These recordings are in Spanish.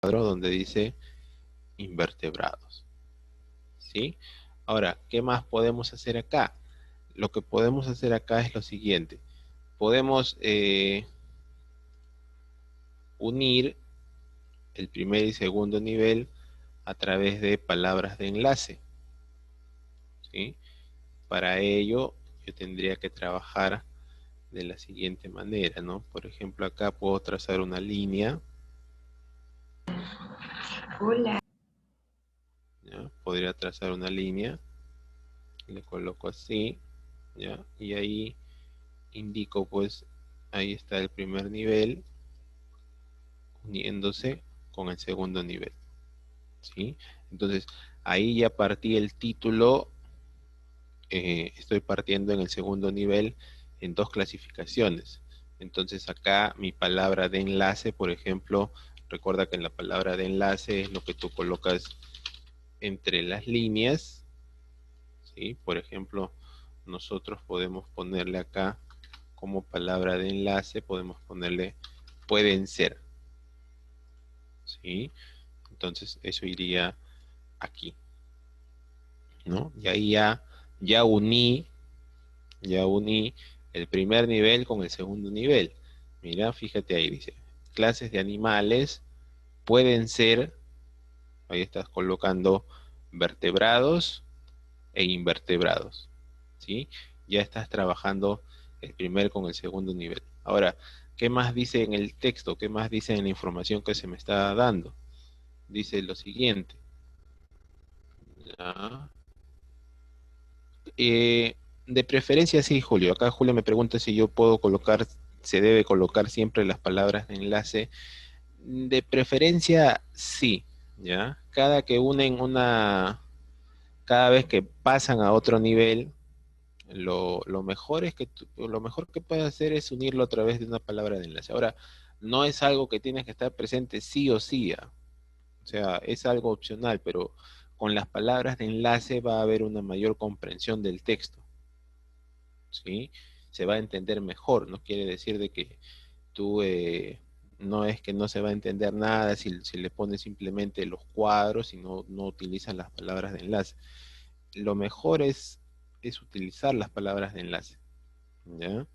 cuadro donde dice invertebrados, ¿sí? Ahora, ¿qué más podemos hacer acá? Lo que podemos hacer acá es lo siguiente. Podemos unir el primer y segundo nivel a través de palabras de enlace, ¿sí? Para ello, yo tendría que trabajar de la siguiente manera, ¿no? Por ejemplo, acá puedo trazar una línea. Hola. ¿Ya? Podría trazar una línea, le coloco así, ¿ya? Y ahí indico, pues, ahí está el primer nivel uniéndose con el segundo nivel, ¿sí? Entonces, ahí ya partí el título, estoy partiendo en el segundo nivel en dos clasificaciones. Entonces, acá mi palabra de enlace, por ejemplo, recuerda que en la palabra de enlace es lo que tú colocas entre las líneas, ¿sí? Por ejemplo, nosotros podemos ponerle acá como palabra de enlace, podemos ponerle pueden ser, ¿sí? Entonces eso iría aquí, ¿no? Y ahí ya uní el primer nivel con el segundo nivel. Mira, fíjate ahí, dice, clases de animales pueden ser, ahí estás colocando vertebrados e invertebrados, ¿sí? Ya estás trabajando el primer con el segundo nivel. Ahora, ¿qué más dice en el texto? ¿Qué más dice en la información que se me está dando? Dice lo siguiente. ¿Ya? De preferencia sí, Julio. Acá Julio me pregunta si yo puedo colocar, se debe colocar siempre las palabras de enlace. De preferencia sí, ¿ya? Cada vez que pasan a otro nivel, lo mejor es que lo mejor que puedes hacer es unirlo a través de una palabra de enlace. Ahora, no es algo que tienes que estar presente sí o sí, ¿ah? O sea, es algo opcional, pero con las palabras de enlace va a haber una mayor comprensión del texto, ¿sí? Se va a entender mejor, no quiere decir de que tú no es que no se va a entender nada si le pones simplemente los cuadros y no utilizas las palabras de enlace. Lo mejor es utilizar las palabras de enlace, ¿ya?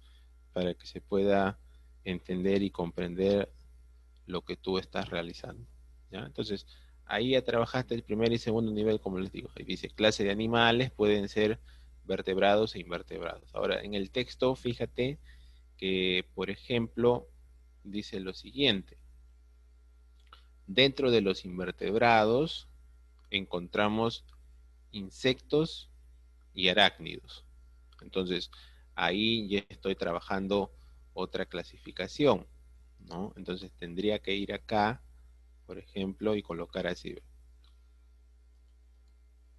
Para que se pueda entender y comprender lo que tú estás realizando, ¿ya? Entonces, ahí ya trabajaste el primer y segundo nivel, como les digo. Ahí dice, clase de animales pueden ser vertebrados e invertebrados. Ahora, en el texto, fíjate que, por ejemplo, dice lo siguiente. Dentro de los invertebrados encontramos insectos y arácnidos. Entonces, ahí ya estoy trabajando otra clasificación, ¿no? Entonces tendría que ir acá, por ejemplo, y colocar así.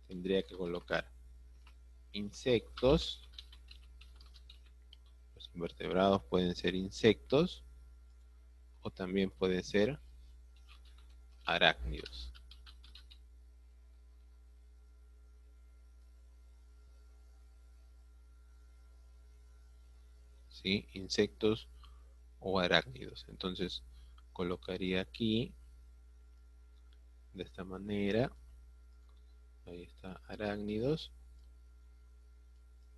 Tendría que colocar insectos. Los invertebrados pueden ser insectos o también pueden ser arácnidos, ¿sí? Insectos o arácnidos. Entonces colocaría aquí de esta manera. Ahí está, arácnidos.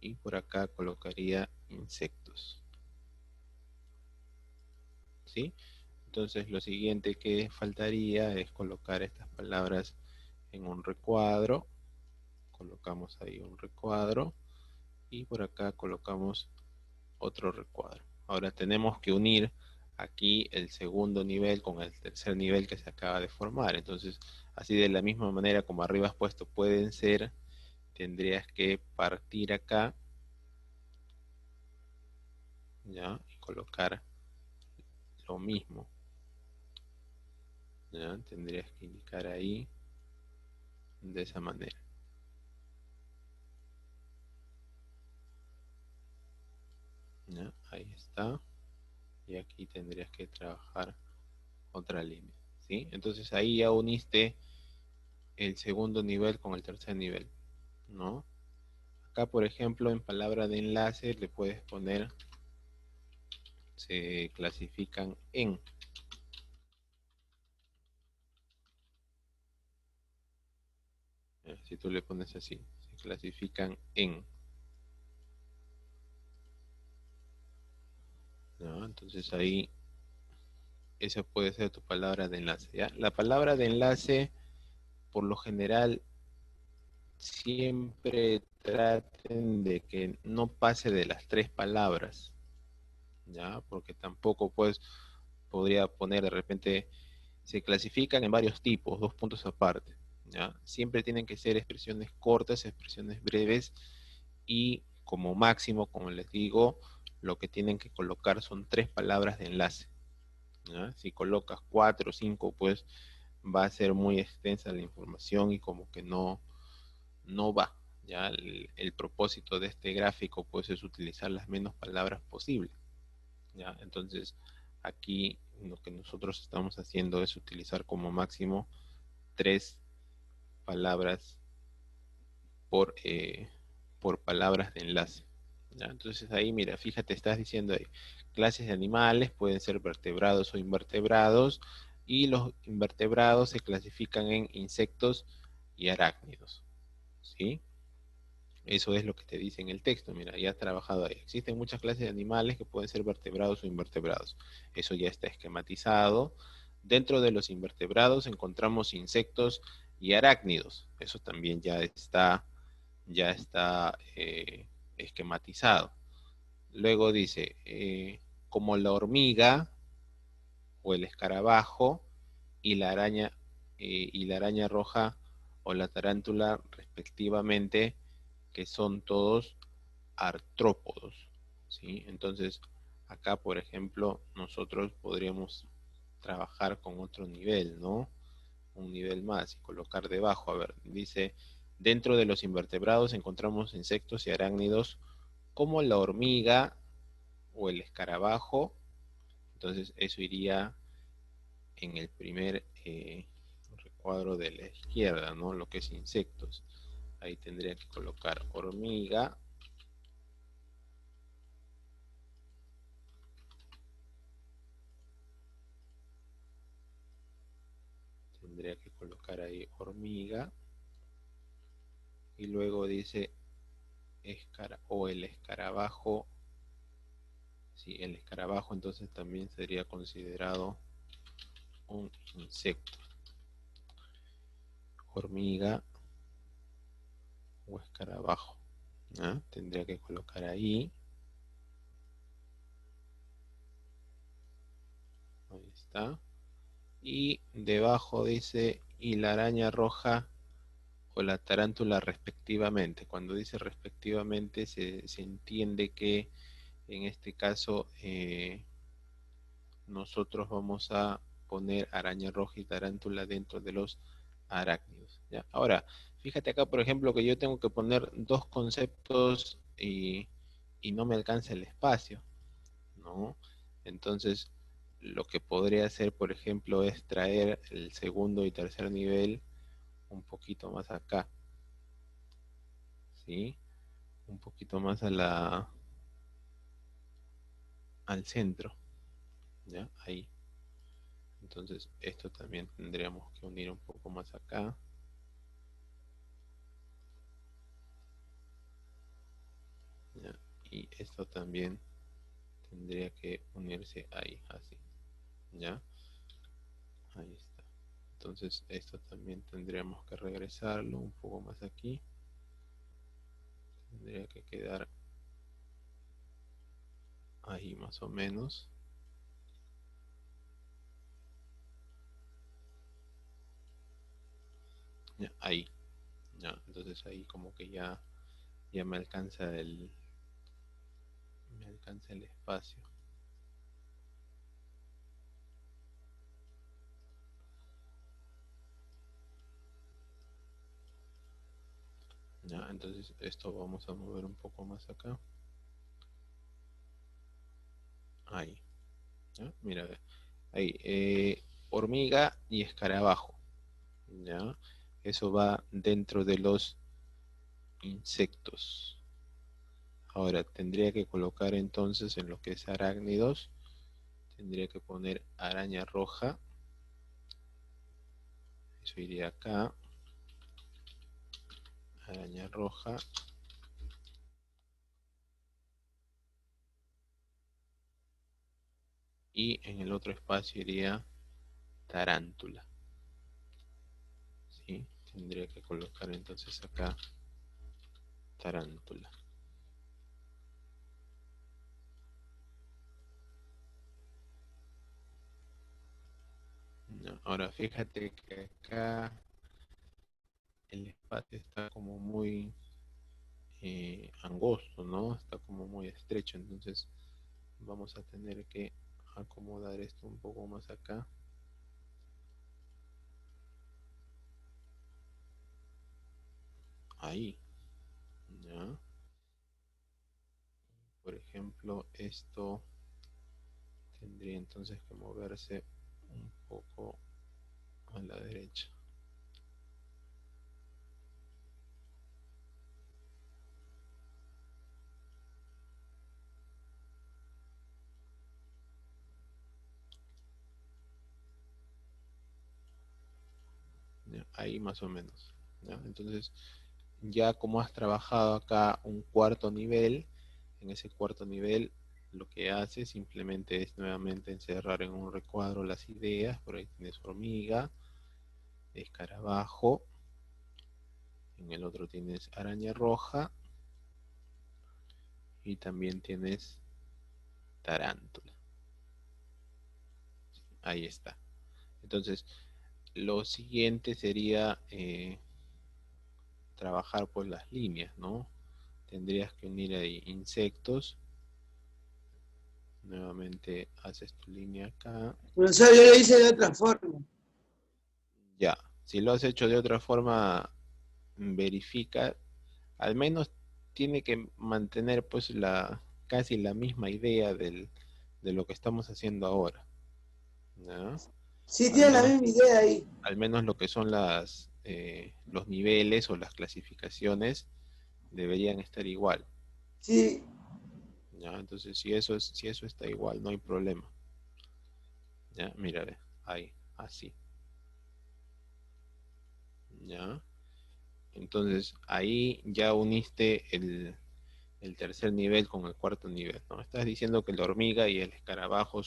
Y por acá colocaría insectos, ¿sí? Entonces lo siguiente que faltaría es colocar estas palabras en un recuadro. Colocamos ahí un recuadro y por acá colocamos otro recuadro. Ahora tenemos que unir aquí el segundo nivel con el tercer nivel que se acaba de formar. Entonces, así de la misma manera como arriba has puesto pueden ser, tendrías que partir acá, ¿ya? Y colocar lo mismo, ¿ya? Tendrías que indicar ahí de esa manera, ¿ya? Ahí está. Y aquí tendrías que trabajar otra línea, ¿sí? Entonces ahí ya uniste el segundo nivel con el tercer nivel, ¿no? Acá, por ejemplo, en palabra de enlace le puedes poner, se clasifican en, Si tú le pones así, se clasifican en. ¿No? Entonces ahí, esa puede ser tu palabra de enlace, ¿ya? La palabra de enlace, por lo general, siempre traten de que no pase de las 3 palabras, ¿ya? Porque tampoco, pues, podría poner de repente, se clasifican en varios tipos, 2 puntos aparte, ¿ya? Siempre tienen que ser expresiones cortas, expresiones breves y como máximo, como les digo, lo que tienen que colocar son 3 palabras de enlace, ¿ya? Si colocas 4 o 5, pues va a ser muy extensa la información y como que no va. ¿Ya? El propósito de este gráfico pues es utilizar las menos palabras posible. ¿Ya? Entonces aquí lo que nosotros estamos haciendo es utilizar como máximo 3 palabras por palabras de enlace. ¿Ya? Entonces ahí, mira, fíjate, estás diciendo ahí, clases de animales pueden ser vertebrados o invertebrados, y los invertebrados se clasifican en insectos y arácnidos. ¿Sí? Eso es lo que te dice en el texto. Mira, ya has trabajado ahí. Existen muchas clases de animales que pueden ser vertebrados o invertebrados. Eso ya está esquematizado. Dentro de los invertebrados encontramos insectos y arácnidos. Eso también ya está esquematizado. Luego dice, como la hormiga o el escarabajo y la araña roja o la tarántula respectivamente, que son todos artrópodos, ¿sí? Entonces, acá, por ejemplo, nosotros podríamos trabajar con otro nivel, ¿no? Un nivel más y colocar debajo, a ver, dice, dentro de los invertebrados encontramos insectos y arácnidos como la hormiga o el escarabajo. Entonces, eso iría en el primer recuadro de la izquierda, ¿no? Lo que es insectos. Ahí tendría que colocar hormiga. Tendría que colocar ahí hormiga. Y luego dice o el escarabajo. Sí, el escarabajo entonces también sería considerado un insecto. Hormiga o escarabajo. ¿Ah? Tendría que colocar ahí. Ahí está. Y debajo dice y la araña roja o la tarántula respectivamente. Cuando dice respectivamente se entiende que en este caso nosotros vamos a poner araña roja y tarántula dentro de los arácnidos. ¿Ya? Ahora, fíjate acá, por ejemplo, que yo tengo que poner 2 conceptos y no me alcanza el espacio, ¿no? Entonces, lo que podría hacer, por ejemplo, es traer el segundo y tercer nivel un poquito más acá, ¿sí? Un poquito más al centro, ¿ya? Ahí. Entonces, esto también tendríamos que unir un poco más acá. ¿Ya? Y esto también tendría que unirse ahí, así. ¿Ya? Ahí está. Entonces, esto también tendríamos que regresarlo un poco más aquí. Tendría que quedar ahí más o menos. ¿Ya? Ahí. ¿Ya? Entonces ahí como que ya me alcanza el espacio. ¿Ya? Entonces esto vamos a mover un poco más acá. Ahí. ¿Ya? Mira, ahí. Hormiga y escarabajo. ¿Ya? Eso va dentro de los insectos. Ahora tendría que colocar entonces en lo que es arácnidos, tendría que poner araña roja. Eso iría acá. araña roja. Y en el otro espacio iría tarántula. ¿Sí? Tendría que colocar entonces acá tarántula. No, ahora fíjate que acá el espacio está como muy angosto, ¿no? Está como muy estrecho, entonces vamos a tener que acomodar esto un poco más acá. Ahí, ¿ya? Por ejemplo, esto tendría entonces que moverse un poco a la derecha. ¿Ya? Ahí más o menos, ¿ya? Entonces, ya como has trabajado acá un cuarto nivel, en ese cuarto nivel lo que hace simplemente es nuevamente encerrar en un recuadro las ideas. Por ahí tienes hormiga, escarabajo, en el otro tienes araña roja y también tienes tarántula. Ahí está. Entonces, lo siguiente sería trabajar por las líneas, ¿no? Tendrías que unir ahí insectos. Nuevamente haces tu línea acá. Profesor, yo lo hice de otra forma. Ya, si lo has hecho de otra forma, verifica, al menos tiene que mantener pues casi la misma idea de lo que estamos haciendo ahora, ¿no? Sí, Al tiene la menos, misma idea ahí. al menos lo que son los niveles o las clasificaciones deberían estar igual, Sí, ¿ya? Entonces, si eso está igual, no hay problema, ¿ya? Mira, ve, ahí, así, ¿ya? Entonces, ahí ya uniste el tercer nivel con el cuarto nivel, ¿no? Estás diciendo que la hormiga y el escarabajo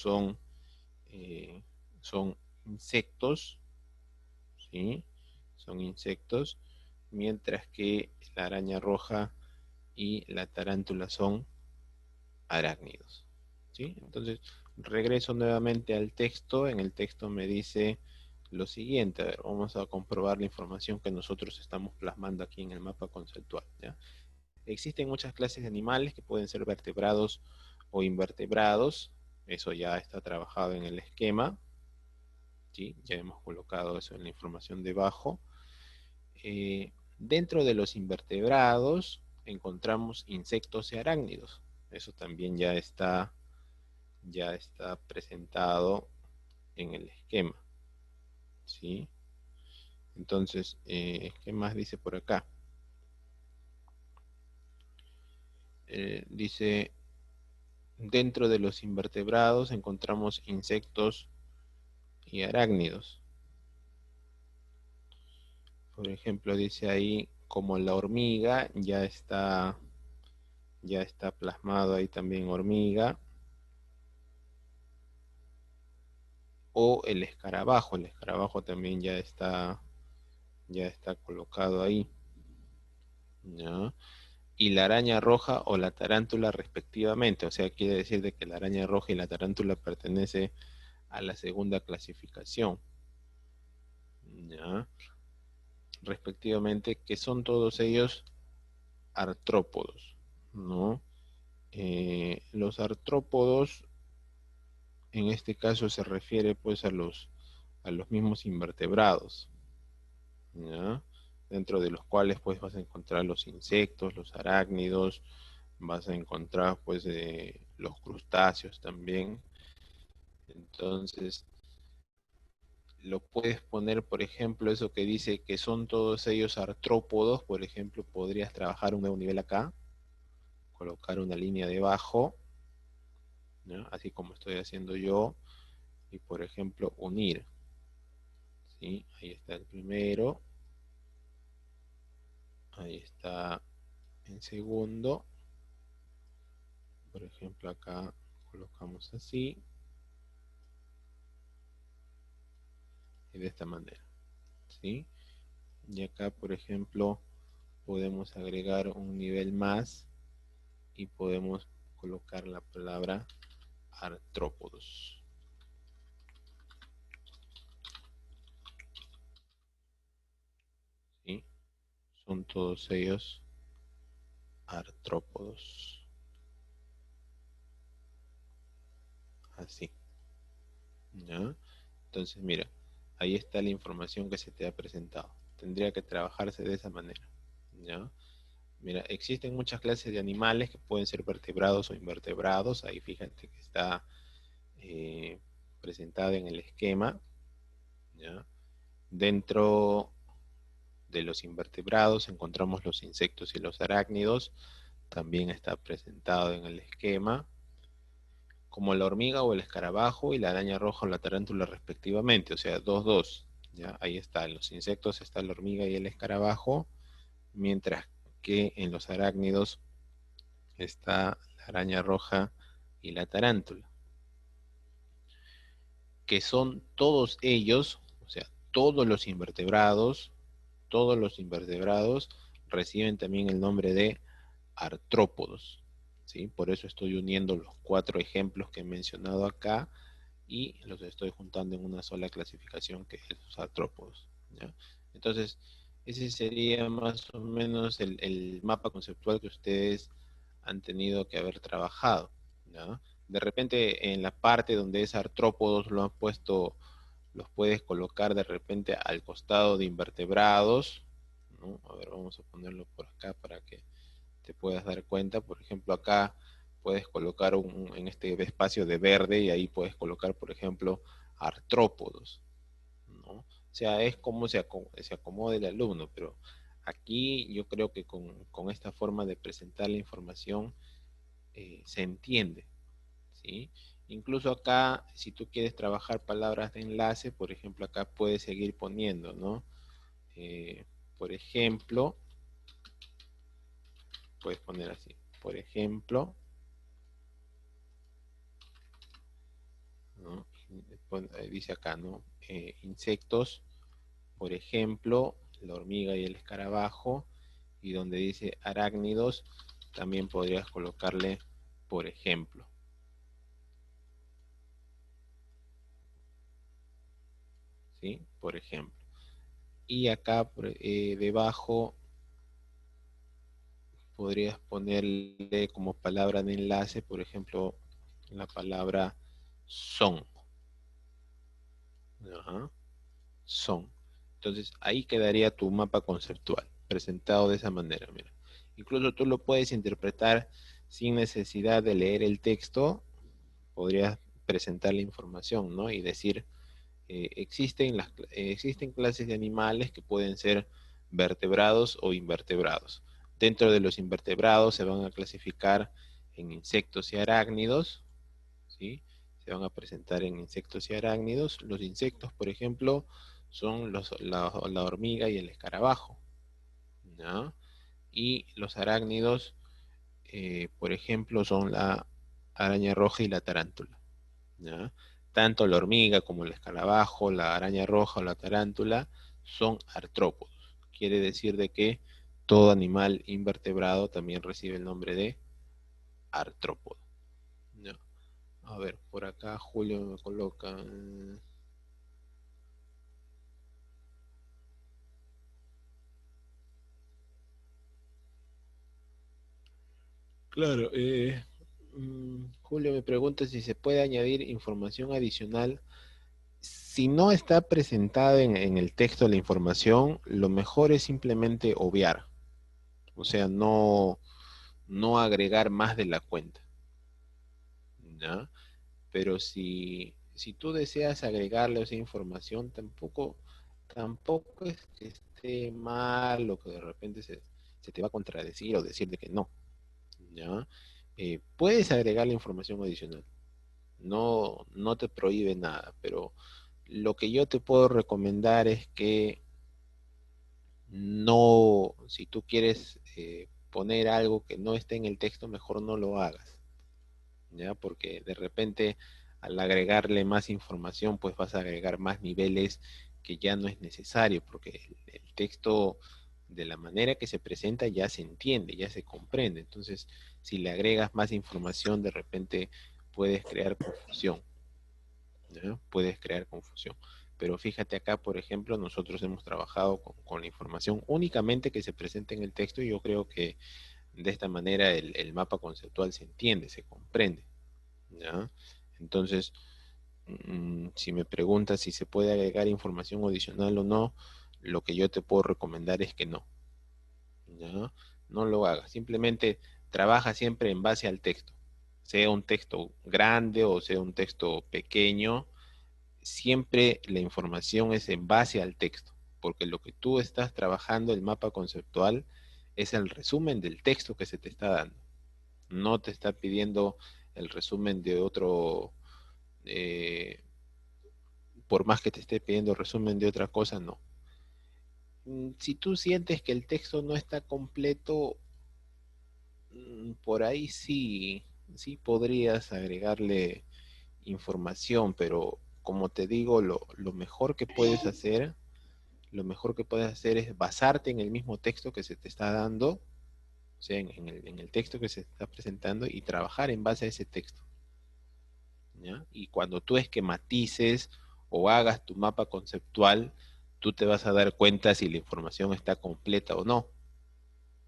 eh, son insectos, ¿sí? Son insectos, mientras que la araña roja y la tarántula son arácnidos, ¿sí? Entonces, regreso nuevamente al texto. En el texto me dice lo siguiente. A ver, vamos a comprobar la información que nosotros estamos plasmando aquí en el mapa conceptual, ¿ya? Existen muchas clases de animales que pueden ser vertebrados o invertebrados. Eso ya está trabajado en el esquema, ¿sí? Ya hemos colocado eso en la información debajo. Dentro de los invertebrados encontramos insectos y arácnidos. Eso también ya está presentado en el esquema, ¿sí? Entonces, ¿qué más dice por acá? Dice, dentro de los invertebrados encontramos insectos y arácnidos. Por ejemplo, dice ahí como la hormiga, ya está plasmado ahí también hormiga. O el escarabajo también ya está colocado ahí, ¿ya? Y la araña roja o la tarántula respectivamente. O sea, quiere decir de que la araña roja y la tarántula pertenece a la segunda clasificación, ¿ya? Respectivamente, que son todos ellos artrópodos, ¿no? Los artrópodos, en este caso, se refiere pues a los mismos invertebrados, ¿ya? Dentro de los cuales pues vas a encontrar los insectos, los arácnidos, vas a encontrar pues los crustáceos también. Entonces, lo puedes poner, por ejemplo, eso que dice que son todos ellos artrópodos. Por ejemplo, podrías trabajar un nuevo nivel acá, colocar una línea debajo, ¿no? Así como estoy haciendo yo, y por ejemplo, unir, ¿sí? Ahí está el primero, Ahí está en segundo. Por ejemplo, acá colocamos así. Y de esta manera, ¿sí? Y acá, por ejemplo, podemos agregar un nivel más y podemos colocar la palabra artrópodos. ¿Sí? Son todos ellos artrópodos. Así. ¿Ya? Entonces, mira, ahí está la información que se te ha presentado. Tendría que trabajarse de esa manera. ¿Ya? Mira, existen muchas clases de animales que pueden ser vertebrados o invertebrados. Ahí fíjate que está eh, presentado en el esquema. ¿Ya? Dentro de los invertebrados encontramos los insectos y los arácnidos. También está presentado en el esquema, como la hormiga o el escarabajo y la araña roja o la tarántula respectivamente. O sea, dos. ¿Ya? Ahí está, en los insectos está la hormiga y el escarabajo, mientras que en los arácnidos está la araña roja y la tarántula, que son todos ellos, o sea, todos los invertebrados reciben también el nombre de artrópodos, ¿sí? Por eso estoy uniendo los 4 ejemplos que he mencionado acá y los estoy juntando en una sola clasificación que es los artrópodos, ¿ya? Entonces, ese sería más o menos el mapa conceptual que ustedes han tenido que haber trabajado, ¿ya? De repente en la parte donde es artrópodos lo han puesto, los puedes colocar de repente al costado de invertebrados, ¿no? A ver, vamos a ponerlo por acá para que te puedas dar cuenta. Por ejemplo, acá puedes colocar en este espacio de verde y ahí puedes colocar, por ejemplo, artrópodos, ¿no? O sea, es como se acomode el alumno, pero aquí yo creo que con esta forma de presentar la información se entiende, ¿sí? Incluso acá, si tú quieres trabajar palabras de enlace, por ejemplo, acá puedes seguir poniendo, ¿no? Por ejemplo, puedes poner así, por ejemplo, ¿no? Dice acá, ¿no? Insectos, por ejemplo, la hormiga y el escarabajo, y donde dice arácnidos, también podrías colocarle, por ejemplo, ¿sí? Por ejemplo. Y acá debajo podrías ponerle como palabra de enlace, por ejemplo, la palabra son. Ajá, son. Entonces ahí quedaría tu mapa conceptual, presentado de esa manera, mira. Incluso tú lo puedes interpretar sin necesidad de leer el texto, podrías presentar la información, ¿no? Y decir, existen clases de animales que pueden ser vertebrados o invertebrados. Dentro de los invertebrados se van a clasificar en insectos y arácnidos, ¿sí? Se van a presentar en insectos y arácnidos. Los insectos, por ejemplo, son la hormiga y el escarabajo, ¿no? Y los arácnidos, por ejemplo, son la araña roja y la tarántula, ¿ya? Tanto la hormiga como el escarabajo, la araña roja o la tarántula son artrópodos. Quiere decir de que todo animal invertebrado también recibe el nombre de artrópodo, ¿ya? A ver, por acá Julio me coloca. Claro, Julio me pregunta si se puede añadir información adicional. Si no está presentada en el texto la información, lo mejor es simplemente obviar, o sea, no agregar más de la cuenta, ¿ya? Pero si tú deseas agregarle esa información, tampoco es que esté mal o que de repente se te va a contradecir o decir de que no, ¿ya? Puedes agregar la información adicional, no te prohíbe nada, pero lo que yo te puedo recomendar es que no, si tú quieres poner algo que no esté en el texto, mejor no lo hagas, ¿ya? Porque de repente al agregarle más información, pues vas a agregar más niveles que ya no es necesario, porque el texto de la manera que se presenta ya se entiende, ya se comprende. Entonces, si le agregas más información, de repente puedes crear confusión, ¿ya? Puedes crear confusión. Pero fíjate acá, por ejemplo, nosotros hemos trabajado con la información únicamente que se presenta en el texto y yo creo que de esta manera el mapa conceptual se entiende, se comprende, ¿ya? Entonces, si me preguntas si se puede agregar información adicional o no, lo que yo te puedo recomendar es que no, ¿ya? No lo hagas, simplemente trabaja siempre en base al texto, sea un texto grande o sea un texto pequeño, siempre la información es en base al texto, porque lo que tú estás trabajando, el mapa conceptual, es el resumen del texto que se te está dando. No te está pidiendo el resumen de otro, eh, por más que te esté pidiendo resumen de otra cosa, no. Si tú sientes que el texto no está completo, por ahí sí, sí podrías agregarle información, pero como te digo, lo mejor que puedes hacer, lo mejor que puedes hacer es basarte en el mismo texto que se te está dando, o sea, en el texto que se está presentando y trabajar en base a ese texto, ¿ya? Y cuando tú esquematices o hagas tu mapa conceptual, tú te vas a dar cuenta si la información está completa o no.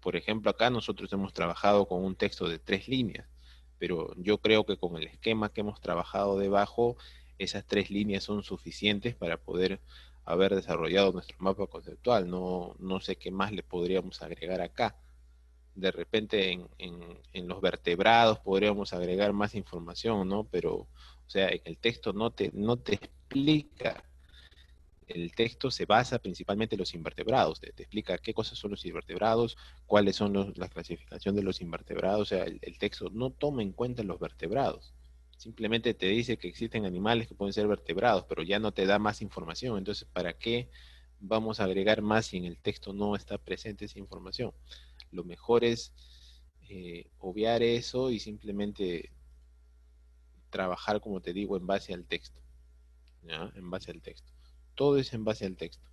Por ejemplo, acá nosotros hemos trabajado con un texto de 3 líneas, pero yo creo que con el esquema que hemos trabajado debajo, esas 3 líneas son suficientes para poder haber desarrollado nuestro mapa conceptual. No, no sé qué más le podríamos agregar acá. De repente en los vertebrados podríamos agregar más información, ¿no? Pero, o sea, en el texto no te explica. El texto se basa principalmente en los invertebrados, te explica qué cosas son los invertebrados, cuáles son la clasificación de los invertebrados, o sea, el texto no toma en cuenta los vertebrados, simplemente te dice que existen animales que pueden ser vertebrados, pero ya no te da más información, entonces, ¿para qué vamos a agregar más si en el texto no está presente esa información? Lo mejor es obviar eso y simplemente trabajar, como te digo, en base al texto, ¿ya? En base al texto. Todo es en base al texto,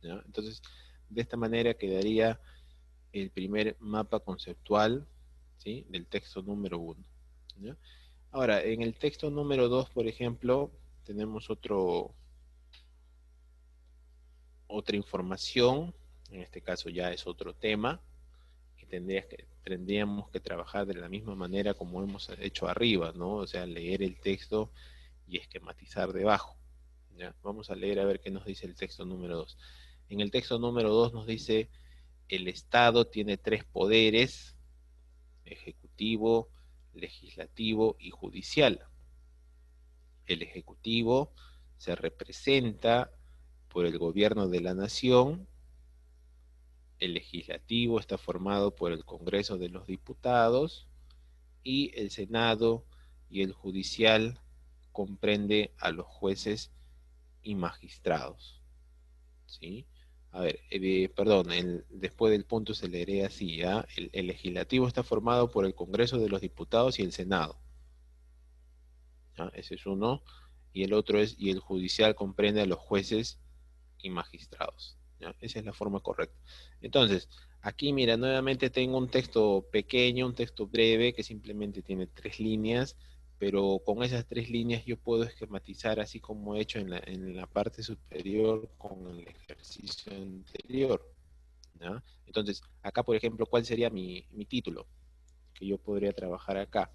¿ya? Entonces, de esta manera quedaría el primer mapa conceptual, ¿sí? Del texto número uno, ¿ya? Ahora, en el texto número 2, por ejemplo, tenemos otra información, en este caso ya es otro tema, que tendríamos que trabajar de la misma manera como hemos hecho arriba, ¿no? O sea, leer el texto y esquematizar debajo, ¿ya? Vamos a leer a ver qué nos dice el texto número 2. En el texto número 2 nos dice: el Estado tiene 3 poderes: ejecutivo, legislativo y judicial. El ejecutivo se representa por el gobierno de la nación, el legislativo está formado por el Congreso de los Diputados y el Senado y el judicial comprende a los jueces y magistrados, ¿sí? A ver, perdón, después del punto se leería así, ¿ya? El legislativo está formado por el Congreso de los Diputados y el Senado, ¿ya? Ese es uno. Y el otro es, y el judicial comprende a los jueces y magistrados, ¿ya? Esa es la forma correcta. Entonces, aquí mira, nuevamente tengo un texto pequeño, un texto breve que simplemente tiene 3 líneas, pero con esas 3 líneas yo puedo esquematizar así como he hecho en la parte superior con el ejercicio anterior, ¿ya? Entonces, acá por ejemplo, ¿cuál sería mi título que yo podría trabajar acá?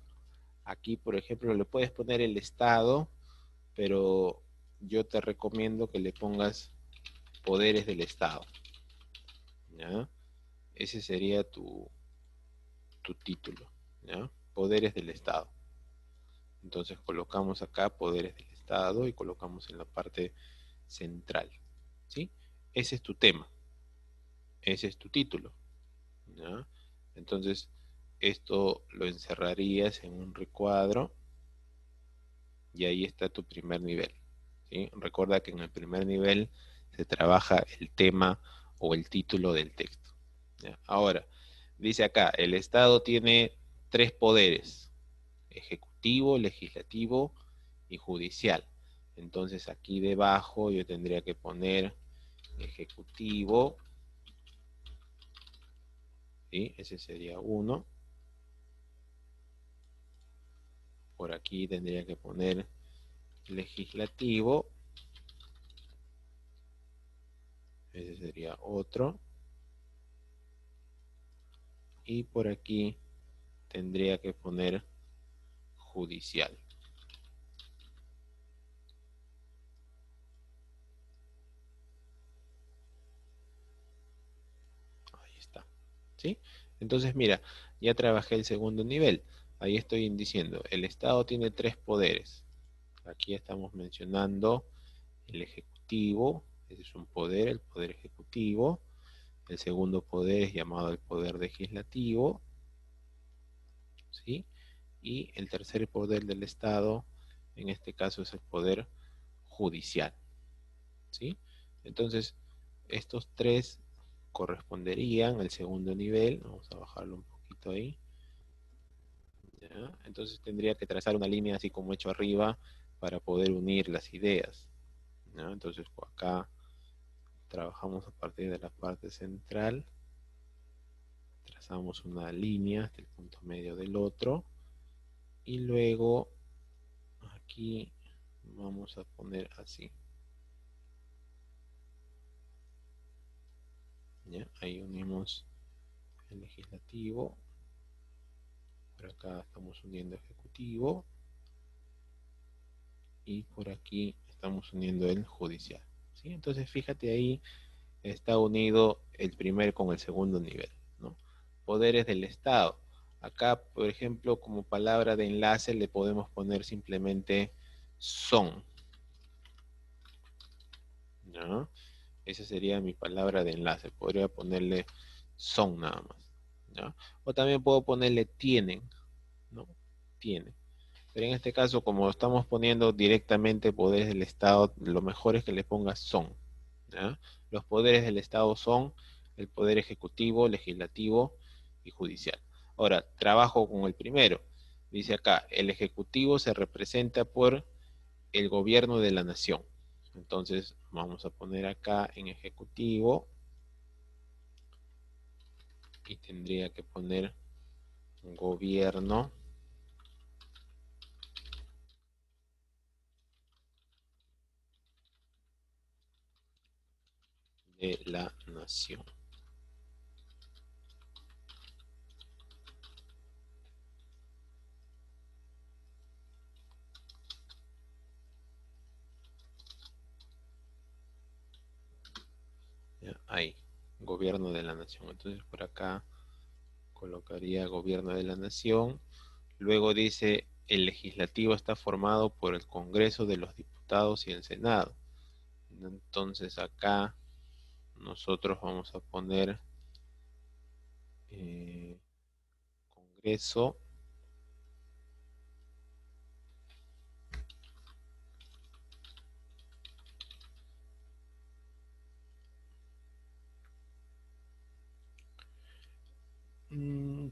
Aquí, por ejemplo, le puedes poner el estado, pero yo te recomiendo que le pongas poderes del Estado, ¿ya? Ese sería tu título, ¿ya? Poderes del Estado. Entonces colocamos acá poderes del Estado y colocamos en la parte central, ¿sí? Ese es tu tema, ese es tu título, ¿ya? Entonces esto lo encerrarías en un recuadro y ahí está tu primer nivel, ¿sí? Recuerda que en el primer nivel se trabaja el tema o el título del texto. ¿Ya? Ahora, dice acá, el Estado tiene tres poderes: ejecutivo, legislativo y judicial. Entonces aquí debajo yo tendría que poner ejecutivo, ¿sí? Ese sería uno. Por aquí tendría que poner legislativo, ese sería otro. Y por aquí tendría que poner judicial. Ahí está. ¿Sí? Entonces, mira, ya trabajé el segundo nivel. Ahí estoy diciendo, el Estado tiene tres poderes. Aquí estamos mencionando el ejecutivo, ese es un poder, el poder ejecutivo. El segundo poder es llamado el poder legislativo, ¿sí? Y el tercer poder del Estado, en este caso, es el poder judicial, ¿sí? Entonces, estos tres corresponderían al segundo nivel. Vamos a bajarlo un poquito ahí. ¿Ya? Entonces tendría que trazar una línea así como he hecho arriba para poder unir las ideas. ¿Ya? Entonces, por acá trabajamos a partir de la parte central, trazamos una línea hasta el punto medio del otro, y luego aquí vamos a poner así. ¿Ya? Ahí unimos el legislativo, por acá estamos uniendo ejecutivo, y por aquí estamos uniendo el judicial, ¿sí? Entonces fíjate, ahí está unido el primer con el segundo nivel, ¿no? Poderes del Estado. Acá, por ejemplo, como palabra de enlace le podemos poner simplemente son, ¿no? Esa sería mi palabra de enlace. Podría ponerle son nada más, ¿no? O también puedo ponerle tienen, ¿no? Tiene. Pero en este caso, como estamos poniendo directamente poderes del Estado, lo mejor es que le pongas son, ¿ya? Los poderes del Estado son el poder ejecutivo, legislativo y judicial. Ahora, trabajo con el primero. Dice acá, el ejecutivo se representa por el gobierno de la nación. Entonces, vamos a poner acá en ejecutivo, y tendría que poner gobierno de la nación. ¿Ya? Ahí, gobierno de la nación. Entonces por acá colocaría gobierno de la nación. Luego dice, el legislativo está formado por el Congreso de los Diputados y el Senado. Entonces acá nosotros vamos a poner Congreso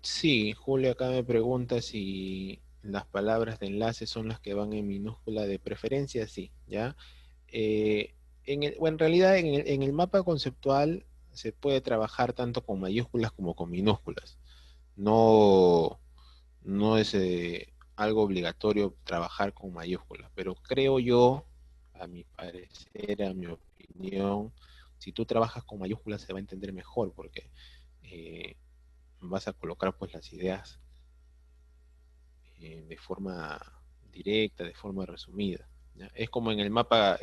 Sí, Julio acá me pregunta si las palabras de enlace son las que van en minúscula de preferencia, sí, ¿ya? Bueno, en realidad en el mapa conceptual se puede trabajar tanto con mayúsculas como con minúsculas. No, no es algo obligatorio trabajar con mayúsculas, pero creo yo, a mi parecer, a mi opinión, si tú trabajas con mayúsculas se va a entender mejor, porque eh, vas a colocar pues las ideas de forma directa, de forma resumida, ¿ya? Es como en el mapa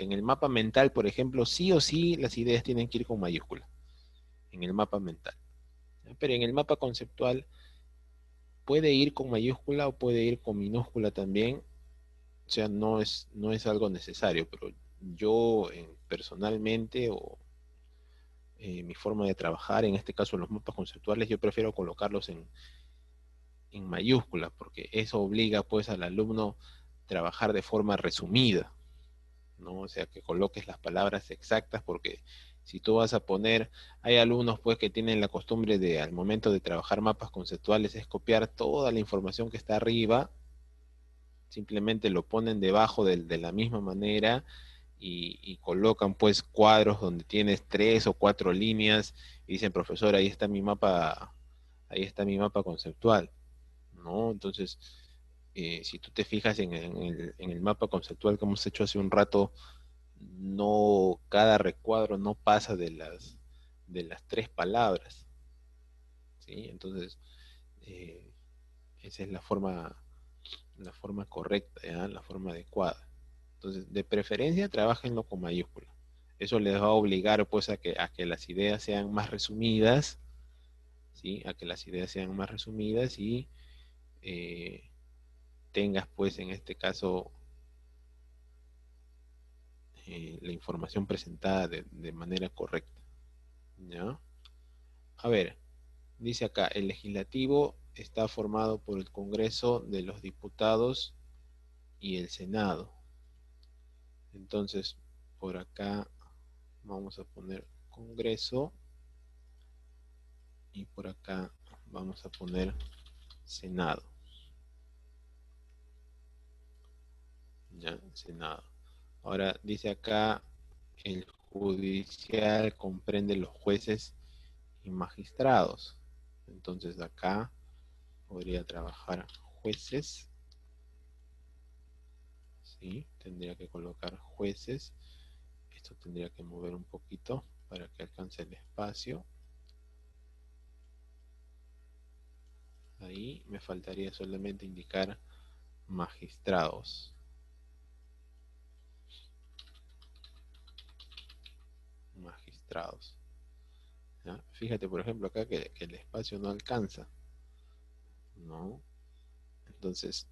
mental, por ejemplo, sí o sí las ideas tienen que ir con mayúscula, en el mapa mental, ¿ya? Pero en el mapa conceptual puede ir con mayúscula o puede ir con minúscula también, o sea, no es algo necesario, pero yo personalmente, o mi forma de trabajar, en este caso los mapas conceptuales, yo prefiero colocarlos en mayúsculas, porque eso obliga pues al alumno a trabajar de forma resumida, ¿no? O sea, que coloques las palabras exactas, porque Si tú vas a poner, hay alumnos pues que tienen la costumbre de al momento de trabajar mapas conceptuales es copiar toda la información que está arriba, simplemente lo ponen debajo de la misma manera y colocan pues cuadros donde tienes 3 o 4 líneas y dicen, profesor, ahí está mi mapa conceptual, ¿no? Entonces, si tú te fijas en el mapa conceptual que hemos hecho hace un rato, no, cada recuadro no pasa de las 3 palabras, ¿sí? Entonces, eh, esa es la forma correcta, ¿ya? La forma adecuada. Entonces, de preferencia, trabajenlo con mayúscula. Eso les va a obligar, pues, a que las ideas sean más resumidas, ¿sí? A que las ideas sean más resumidas y eh, tengas, pues, en este caso, la información presentada de manera correcta, ¿ya? A ver, dice acá, el legislativo está formado por el Congreso de los Diputados y el Senado. Entonces, por acá vamos a poner Congreso y por acá vamos a poner Senado. Ya, Senado. Ahora dice acá, el judicial comprende los jueces y magistrados. Entonces acá podría trabajar jueces, ¿sí? Tendría que colocar jueces. Esto tendría que mover un poquito para que alcance el espacio. Ahí me faltaría solamente indicar magistrados. Magistrados. ¿Ya? Fíjate, por ejemplo, acá que el espacio no alcanza, ¿no? Entonces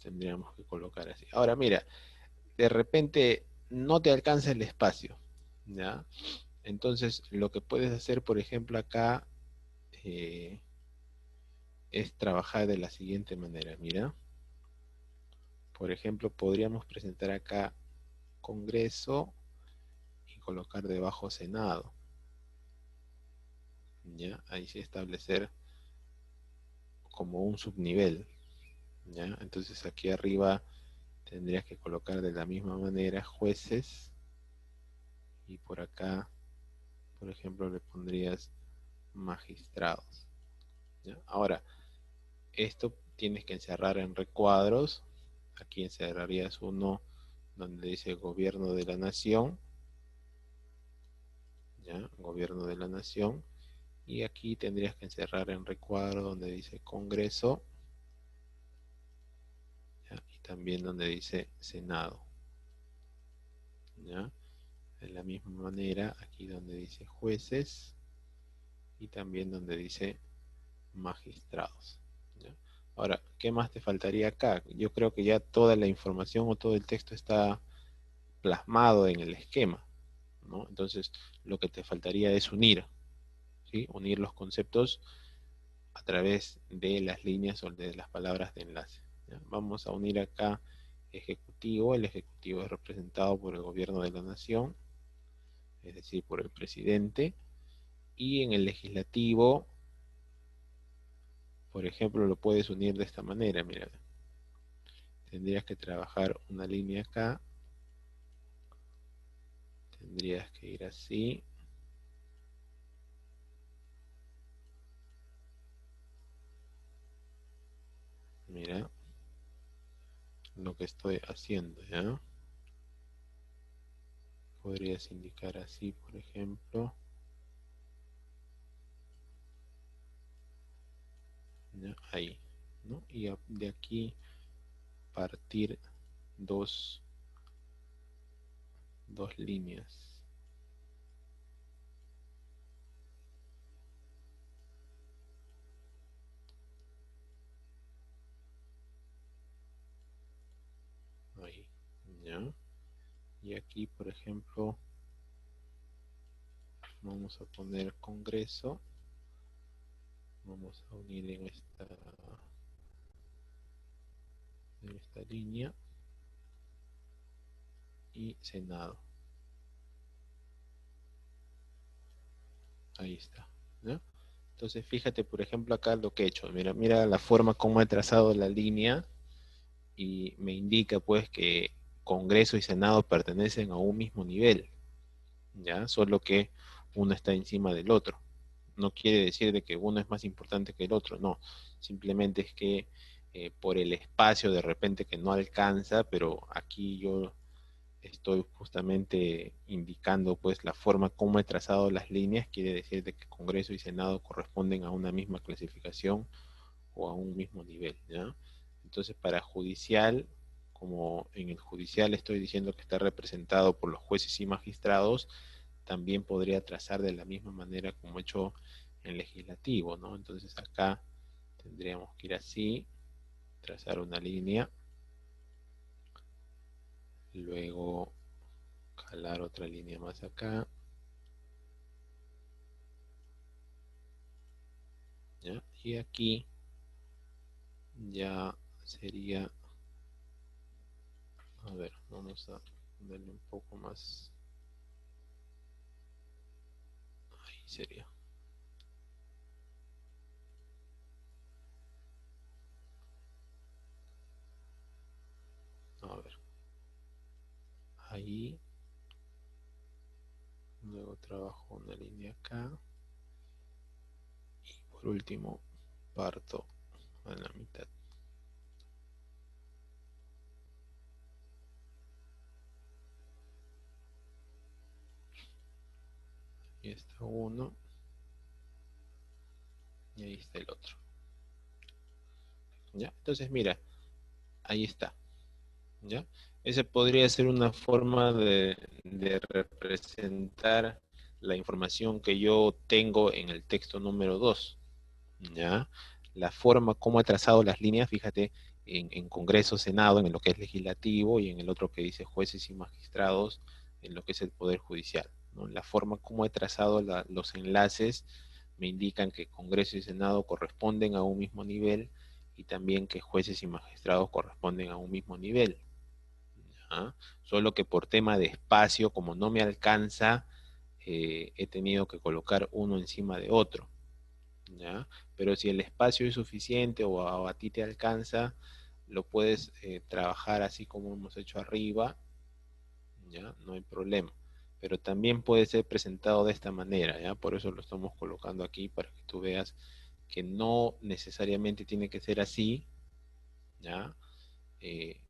tendríamos que colocar así. Ahora mira, de repente no te alcanza el espacio, ¿ya? Entonces lo que puedes hacer, por ejemplo, acá eh, es trabajar de la siguiente manera. Mira, por ejemplo, podríamos presentar acá Congreso y colocar debajo Senado, ¿ya? Ahí sí establecer como un subnivel, ¿ya? Entonces aquí arriba tendrías que colocar de la misma manera jueces y por acá, por ejemplo, le pondrías magistrados, ¿ya? Ahora, esto tienes que encerrar en recuadros. Aquí encerrarías uno donde dice Gobierno de la Nación, ¿ya? Gobierno de la Nación. Y aquí tendrías que encerrar en recuadro donde dice Congreso, ¿ya? Y también donde dice Senado, ¿ya? De la misma manera, aquí donde dice jueces y también donde dice magistrados, ¿ya? Ahora, ¿qué más te faltaría acá? Yo creo que ya toda la información o todo el texto está plasmado en el esquema, ¿no? Entonces, lo que te faltaría es unir, ¿sí? Unir los conceptos a través de las líneas o de las palabras de enlace, ¿ya? Vamos a unir acá ejecutivo. El ejecutivo es representado por el gobierno de la nación, es decir, por el presidente, y en el legislativo, por ejemplo, lo puedes unir de esta manera. Mira, tendrías que trabajar una línea acá, tendrías que ir así, mira lo que estoy haciendo, ¿ya? Podrías indicar así, por ejemplo, ¿ya? Ahí, ¿no? Y de aquí partir dos, dos líneas. Ahí, ¿ya? Y aquí, por ejemplo, vamos a poner Congreso. Vamos a unir en esta línea y Senado. Ahí está, ¿no? Entonces, fíjate, por ejemplo, acá lo que he hecho. Mira, mira la forma como he trazado la línea y me indica, pues, que Congreso y Senado pertenecen a un mismo nivel, ¿ya? Solo que uno está encima del otro. No quiere decir de que uno es más importante que el otro, no. Simplemente es que por el espacio de repente que no alcanza, pero aquí yo estoy justamente indicando pues la forma como he trazado las líneas, quiere decir de que Congreso y Senado corresponden a una misma clasificación o a un mismo nivel, ¿ya? Entonces para judicial, como en el judicial estoy diciendo que está representado por los jueces y magistrados, también podría trazar de la misma manera como he hecho en legislativo, ¿no? Entonces acá tendríamos que ir así, trazar una línea, luego jalar otra línea más acá, ¿ya? Y aquí ya sería, a ver, vamos a darle un poco más, ahí sería, a ver, ahí, luego trabajo una línea acá, y por último parto a la mitad. Y está uno, y ahí está el otro, ¿ya? Entonces mira, ahí está, ¿ya? Esa podría ser una forma de representar la información que yo tengo en el texto número 2, ¿ya? La forma como he trazado las líneas, fíjate, en Congreso, Senado, en lo que es legislativo, y en el otro que dice jueces y magistrados, en lo que es el Poder Judicial, ¿no? La forma como he trazado los enlaces me indican que Congreso y Senado corresponden a un mismo nivel y también que jueces y magistrados corresponden a un mismo nivel, ¿ya? Solo que por tema de espacio, como no me alcanza, he tenido que colocar uno encima de otro, ¿ya? Pero si el espacio es suficiente o a ti te alcanza, lo puedes trabajar así como hemos hecho arriba, ¿ya? No hay problema. Pero también puede ser presentado de esta manera, ¿ya? Por eso lo estamos colocando aquí para que tú veas que no necesariamente tiene que ser así, ¿ya?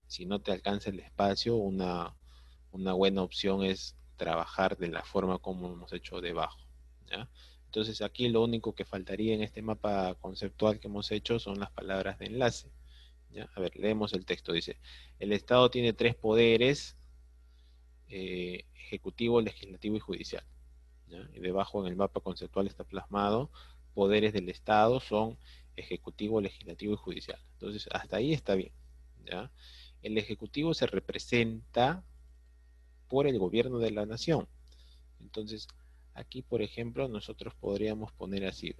Si no te alcanza el espacio, una buena opción es trabajar de la forma como hemos hecho debajo, ¿ya? Entonces aquí lo único que faltaría en este mapa conceptual que hemos hecho son las palabras de enlace, ¿ya? A ver, leemos el texto, dice, el Estado tiene tres poderes, ejecutivo, legislativo y judicial, ¿ya? Y debajo en el mapa conceptual está plasmado, poderes del Estado son ejecutivo, legislativo y judicial. Entonces, hasta ahí está bien, ¿ya? El ejecutivo se representa por el gobierno de la nación. Entonces, aquí, por ejemplo, nosotros podríamos poner así,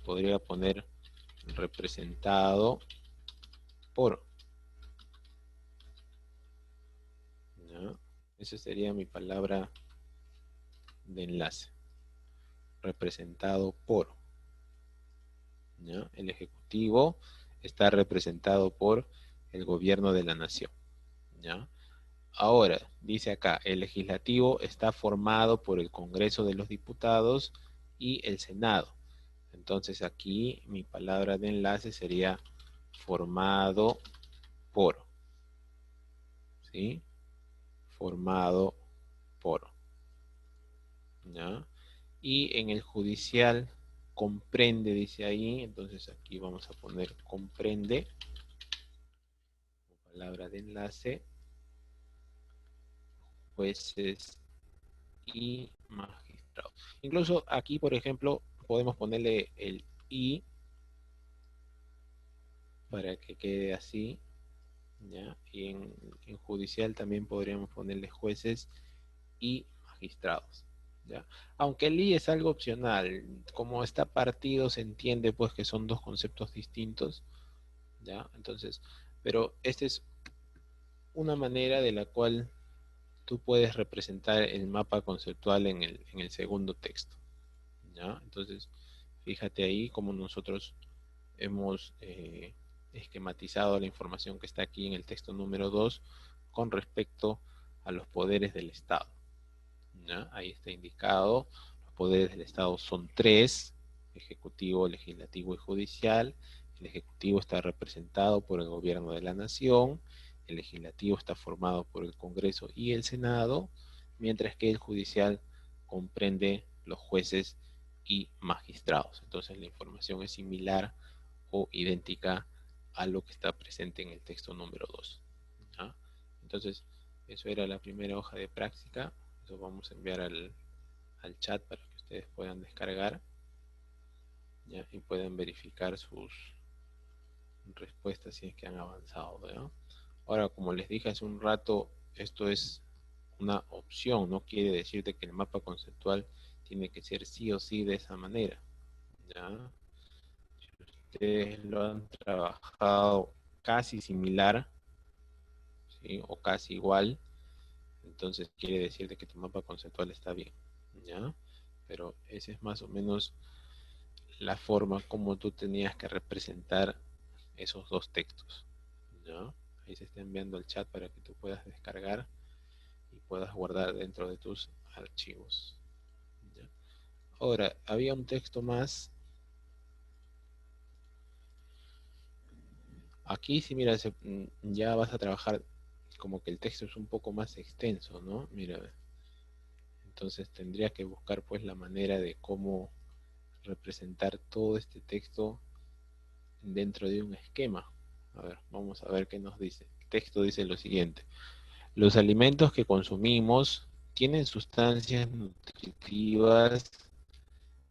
podría poner representado por, ¿ya? Esa sería mi palabra de enlace, representado por, ¿ya? El Ejecutivo está representado por el gobierno de la nación, ¿ya? Ahora, dice acá, el legislativo está formado por el Congreso de los Diputados y el Senado. Entonces aquí mi palabra de enlace sería formado por, ¿sí? Formado por, ¿ya? Y en el judicial comprende, dice ahí, entonces aquí vamos a poner comprende, palabra de enlace, jueces y magistrados. Incluso aquí, por ejemplo, podemos ponerle el I para que quede así, ¿ya? Y en judicial también podríamos ponerle jueces y magistrados, ¿ya? Aunque el I es algo opcional, como está partido se entiende pues que son dos conceptos distintos, ¿ya? Entonces, pero esta es una manera de la cual tú puedes representar el mapa conceptual en el segundo texto, ¿ya? Entonces, fíjate ahí cómo nosotros hemos esquematizado la información que está aquí en el texto número 2 con respecto a los poderes del Estado, ¿ya? Ahí está indicado, los poderes del Estado son tres: ejecutivo, legislativo y judicial. El ejecutivo está representado por el gobierno de la nación, el legislativo está formado por el Congreso y el Senado, mientras que el judicial comprende los jueces y magistrados. Entonces la información es similar o idéntica a lo que está presente en el texto número 2, ¿ya? Entonces, eso era la primera hoja de práctica. Eso vamos a enviar al chat para que ustedes puedan descargar, ¿ya? Y puedan verificar sus respuestas si es que han avanzado, ¿ya? Ahora, como les dije hace un rato, esto es una opción, no quiere decir de que el mapa conceptual tiene que ser sí o sí de esa manera, ¿ya? Si ustedes lo han trabajado casi similar, ¿sí? O casi igual, entonces quiere decir de que tu mapa conceptual está bien, ¿ya? Pero esa es más o menos la forma como tú tenías que representar esos dos textos, ¿ya? Ahí se está enviando al chat para que tú puedas descargar y puedas guardar dentro de tus archivos, ¿ya? Ahora, había un texto más. Aquí sí, mira, ya vas a trabajar como que el texto es un poco más extenso, ¿no? Mira, entonces tendría que buscar pues la manera de cómo representar todo este texto dentro de un esquema. A ver, vamos a ver qué nos dice. El texto dice lo siguiente: los alimentos que consumimos tienen sustancias nutritivas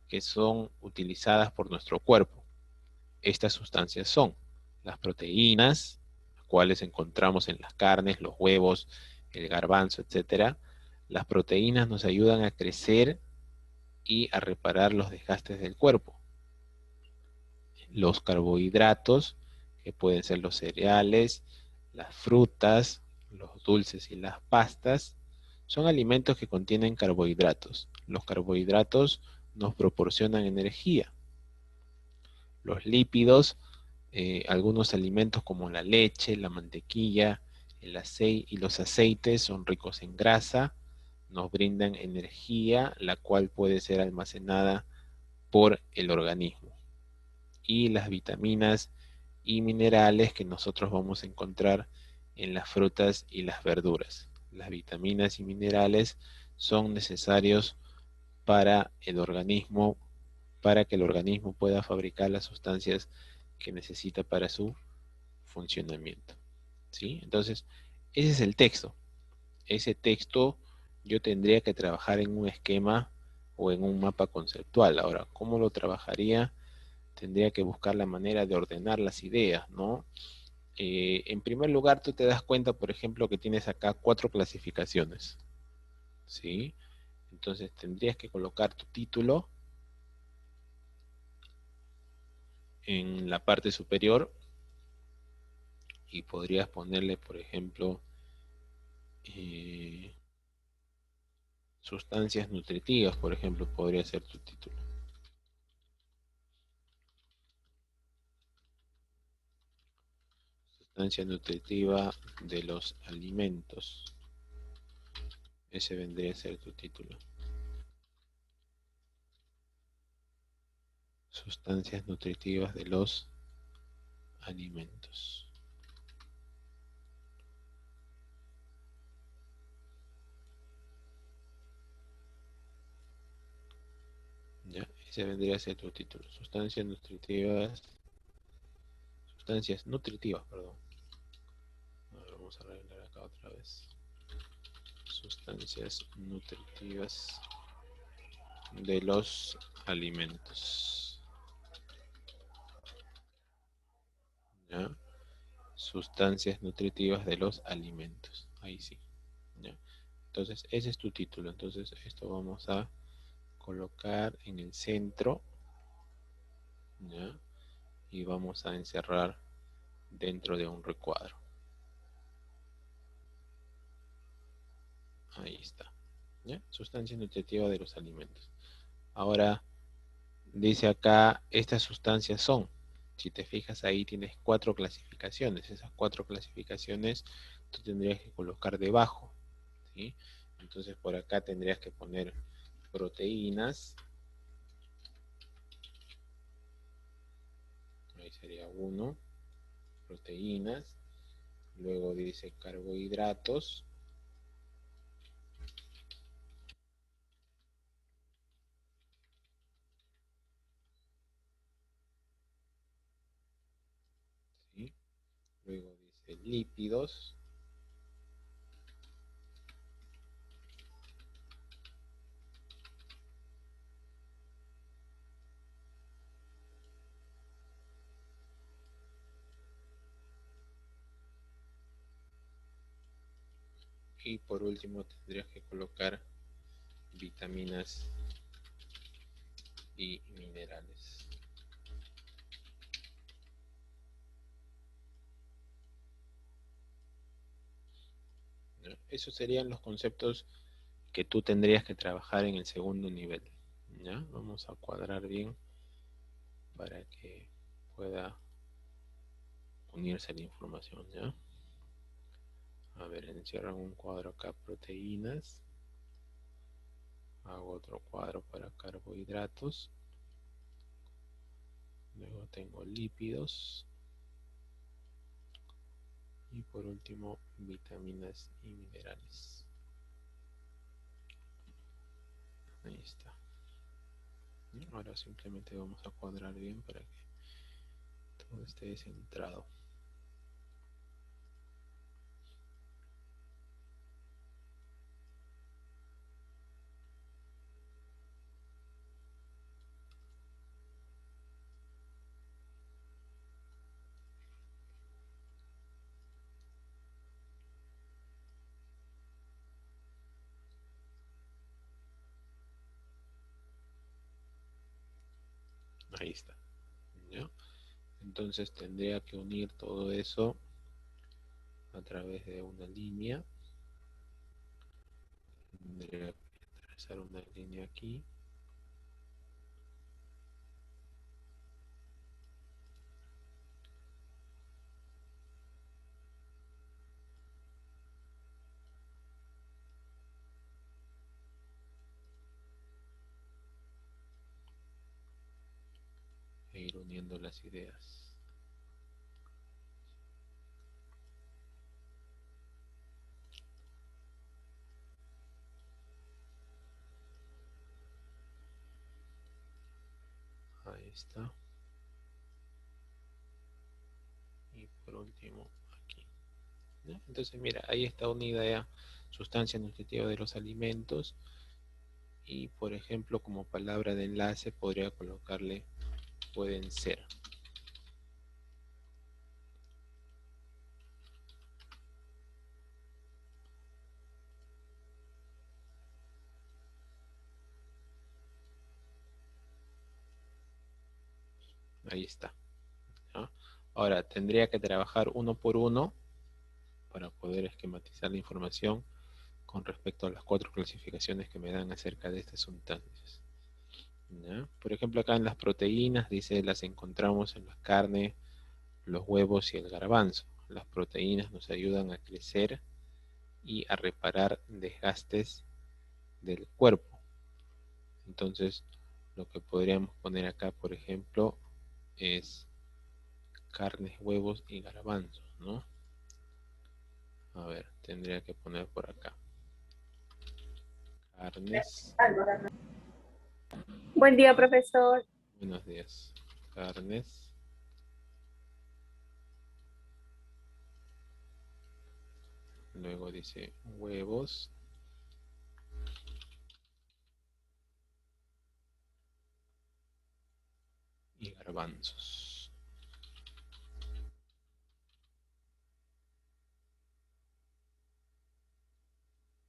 que son utilizadas por nuestro cuerpo. Estas sustancias son las proteínas, las cuales encontramos en las carnes, los huevos, el garbanzo, etcétera. Las proteínas nos ayudan a crecer y a reparar los desgastes del cuerpo. Los carbohidratos, que pueden ser los cereales, las frutas, los dulces y las pastas, son alimentos que contienen carbohidratos. Los carbohidratos nos proporcionan energía. Los lípidos, algunos alimentos como la leche, la mantequilla, el aceite y los aceites son ricos en grasa, nos brindan energía, la cual puede ser almacenada por el organismo. Y las vitaminas y minerales que nosotros vamos a encontrar en las frutas y las verduras. Las vitaminas y minerales son necesarios para el organismo, para que el organismo pueda fabricar las sustancias que necesita para su funcionamiento, ¿sí? Entonces, ese es el texto. Ese texto yo tendría que trabajar en un esquema o en un mapa conceptual. Ahora, ¿cómo lo trabajaría? Tendría que buscar la manera de ordenar las ideas, ¿no? En primer lugar, tú te das cuenta, por ejemplo, que tienes acá 4 clasificaciones, ¿sí? Entonces tendrías que colocar tu título en la parte superior y podrías ponerle, por ejemplo, eh, sustancias nutritivas, por ejemplo, podría ser tu título. Sustancia nutritiva de los alimentos. Ese vendría a ser tu título. Sustancias nutritivas de los alimentos. ¿Ya? Ese vendría a ser tu título. Sustancias nutritivas, perdón. Ahora vamos a arreglar acá otra vez. Sustancias nutritivas de los alimentos. ¿Ya? Sustancias nutritivas de los alimentos. Ahí sí. ¿Ya? Entonces, ese es tu título. Entonces, esto vamos a colocar en el centro, ¿ya? Y vamos a encerrar dentro de un recuadro. Ahí está. ¿Ya? Sustancia nutritiva de los alimentos. Ahora, dice acá, estas sustancias son, si te fijas ahí tienes 4 clasificaciones. Esas 4 clasificaciones tú tendrías que colocar debajo, ¿sí? Entonces por acá tendrías que poner proteínas. Ahí sería 1, proteínas. Luego dice carbohidratos. ¿Sí? Luego dice lípidos. Y por último tendrías que colocar vitaminas y minerales. ¿No? Esos serían los conceptos que tú tendrías que trabajar en el segundo nivel. ¿Ya? Vamos a cuadrar bien para que pueda unirse la información. ¿Ya? A ver, encierran un cuadro acá, proteínas. Hago otro cuadro para carbohidratos. Luego tengo lípidos. Y por último, vitaminas y minerales. Ahí está. Ahora simplemente vamos a cuadrar bien para que todo esté centrado. Ahí está. ¿Ya? Entonces tendría que unir todo eso a través de una línea. Tendría que trazar una línea aquí. E ir uniendo las ideas. Ahí está. Y por último aquí. ¿Ya? Entonces mira, ahí está unida ya sustancia nutritiva de los alimentos. Y por ejemplo como palabra de enlace podría colocarle pueden ser. Ahí está. ¿Ya? Ahora tendría que trabajar uno por uno para poder esquematizar la información con respecto a las 4 clasificaciones que me dan acerca de estas sustancias. ¿Ya? Por ejemplo, acá en las proteínas dice las encontramos en la carne, los huevos y el garbanzo. Las proteínas nos ayudan a crecer y a reparar desgastes del cuerpo. Entonces, lo que podríamos poner acá, por ejemplo, es carnes, huevos y garbanzos, ¿no? A ver, tendría que poner por acá. Carnes. Buen día, profesor. Buenos días. Carnes. Luego dice huevos. Y garbanzos.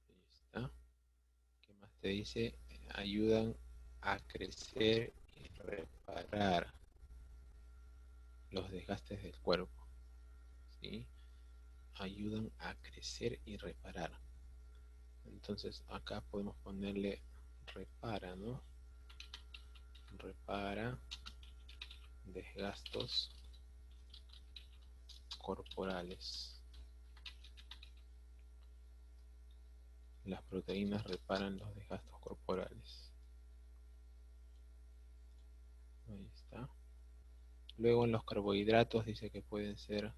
Ahí está. ¿Qué más te dice? Ayudan a crecer y reparar los desgastes del cuerpo. ¿Sí? Ayudan a crecer y reparar. Entonces acá podemos ponerle repara, ¿no? Repara desgastos corporales. Las proteínas reparan los desgastos corporales. Ahí está. Luego en los carbohidratos dice que pueden ser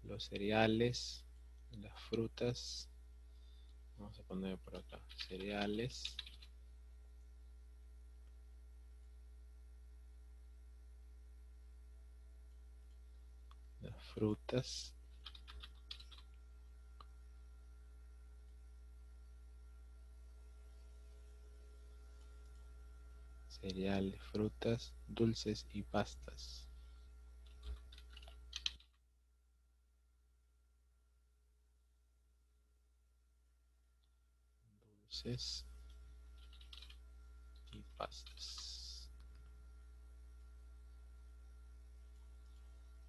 los cereales, las frutas. Vamos a poner por acá, cereales. Las frutas. Cereales, frutas, dulces y pastas. Dulces y pastas.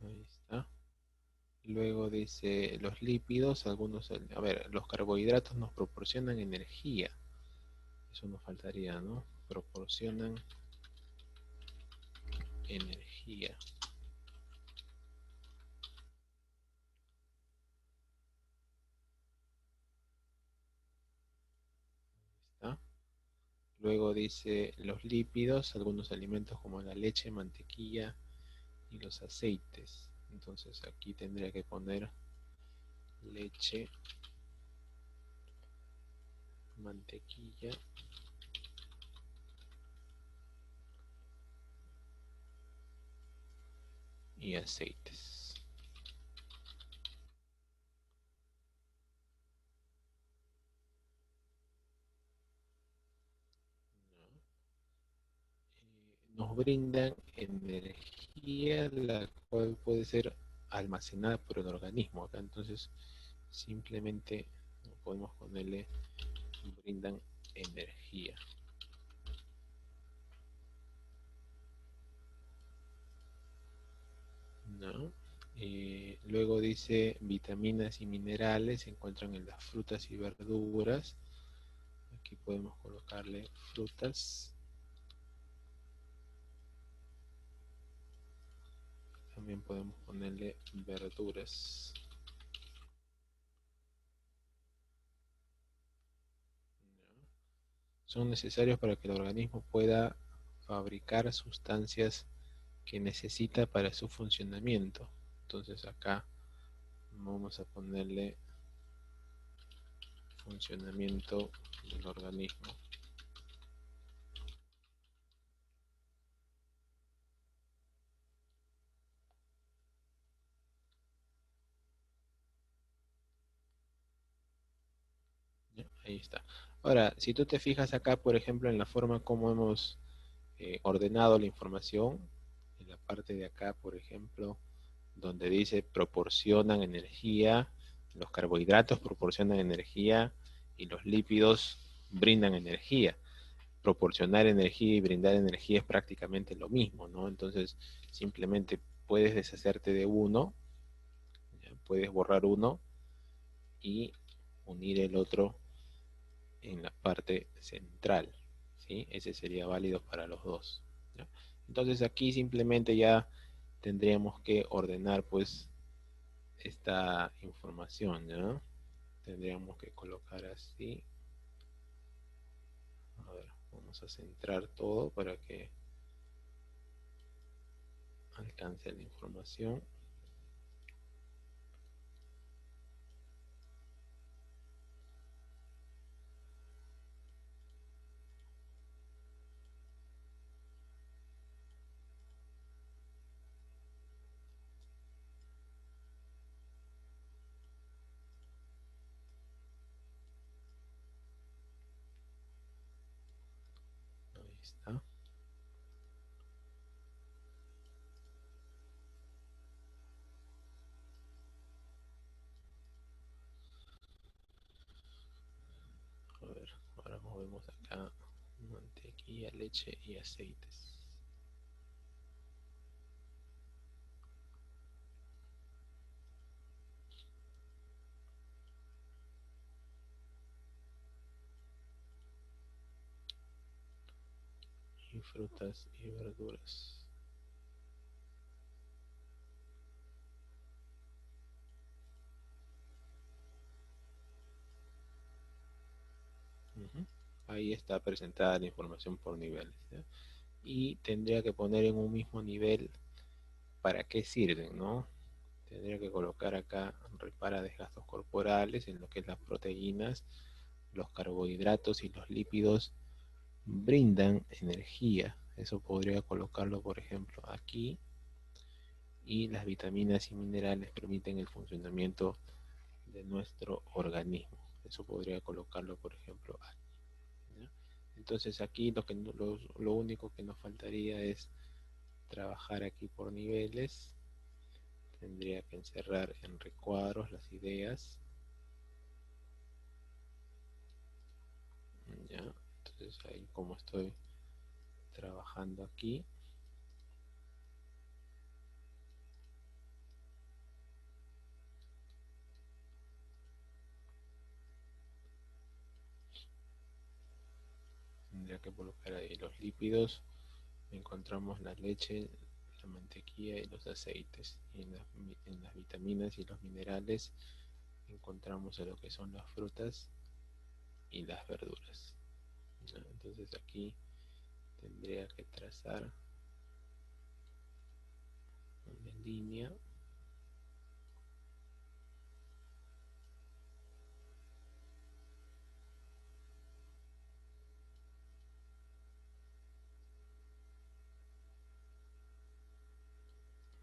Ahí está. Luego dice los lípidos, algunos, a ver, los carbohidratos nos proporcionan energía. Eso nos faltaría, ¿no? Proporcionan energía. ¿Está? Luego dice los lípidos, algunos alimentos como la leche, mantequilla y los aceites. Entonces aquí tendría que poner leche, mantequilla y aceites. Nos brindan energía, la cual puede ser almacenada por el organismo. Acá entonces simplemente podemos ponerle brindan energía. ¿No? Luego dice vitaminas y minerales se encuentran en las frutas y verduras. Aquí podemos colocarle frutas. También podemos ponerle verduras. ¿No? Son necesarios para que el organismo pueda fabricar sustancias que necesita para su funcionamiento. Entonces acá vamos a ponerle funcionamiento del organismo. ¿Ya? Ahí está. Ahora, si tú te fijas acá, por ejemplo, en la forma como hemos ordenado la información, en la parte de acá, por ejemplo, donde dice proporcionan energía, los carbohidratos proporcionan energía y los lípidos brindan energía. Proporcionar energía y brindar energía es prácticamente lo mismo, ¿no? Entonces, simplemente puedes deshacerte de uno, ¿ya? Puedes borrar uno y unir el otro en la parte central, ¿sí? Ese sería válido para los dos, ¿ya? Entonces aquí simplemente ya tendríamos que ordenar pues esta información, ¿ya? Tendríamos que colocar así. A ver, vamos a centrar todo para que alcance la información. Ahí está. A ver, ahora movemos acá mantequilla, leche y aceites. frutas y verduras. Ujú. Ahí está presentada la información por niveles, ¿ya? Y tendría que poner en un mismo nivel para qué sirven, ¿no? Tendría que colocar acá, repara desgastos corporales, en lo que es las proteínas, los carbohidratos y los lípidos brindan energía. Eso podría colocarlo, por ejemplo, aquí. Y las vitaminas y minerales permiten el funcionamiento de nuestro organismo. Eso podría colocarlo, por ejemplo, aquí, ¿ya? Entonces aquí lo único que nos faltaría es trabajar aquí por niveles. Tendría que encerrar en recuadros las ideas. ¿Ya? Entonces ahí como estoy trabajando aquí. Tendría que colocar ahí los lípidos. Encontramos la leche, la mantequilla y los aceites. Y en las vitaminas y los minerales encontramos lo que son las frutas y las verduras. ¿Ya? Entonces aquí tendría que trazar una línea.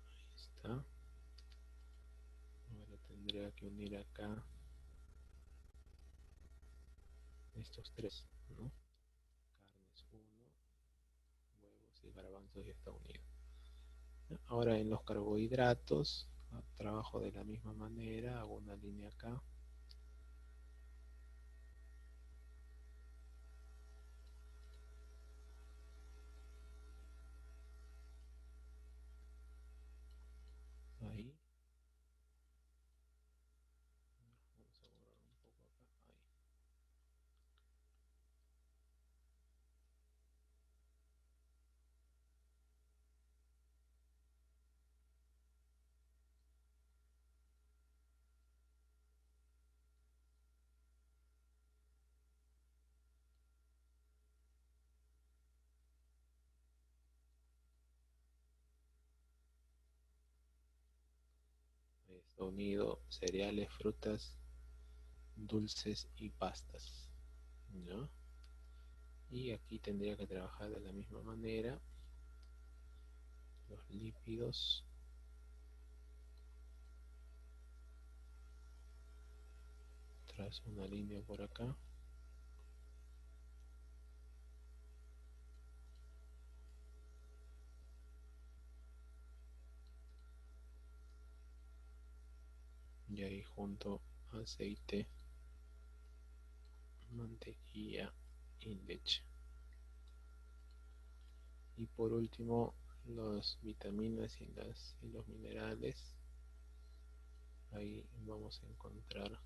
Ahí está. Ahora tendría que unir acá estos tres, ¿no? Carnes 1, huevos y garbanzos ya está unido. Ahora en los carbohidratos trabajo de la misma manera, hago una línea acá. Ahí. Vamos a borrar un poco acá. Ahí. Ahí está unido cereales, frutas, dulces y pastas, ¿no? Y aquí tendría que trabajar de la misma manera los lípidos. Trazo una línea por acá. Y ahí junto aceite, mantequilla y leche. Y por último, las vitaminas y los minerales. Ahí vamos a encontrar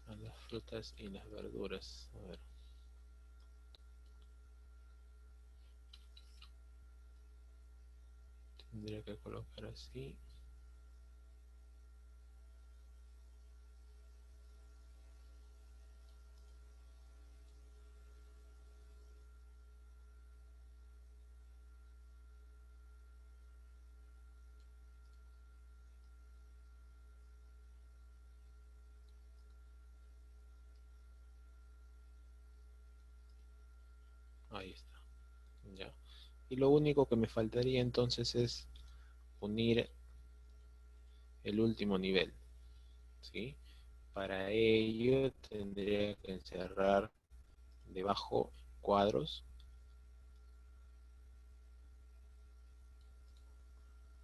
a las frutas y las verduras. A ver. Tendría que colocar así. Ahí está. Ya. Y lo único que me faltaría entonces es unir el último nivel, ¿sí? Para ello tendría que encerrar debajo cuadros,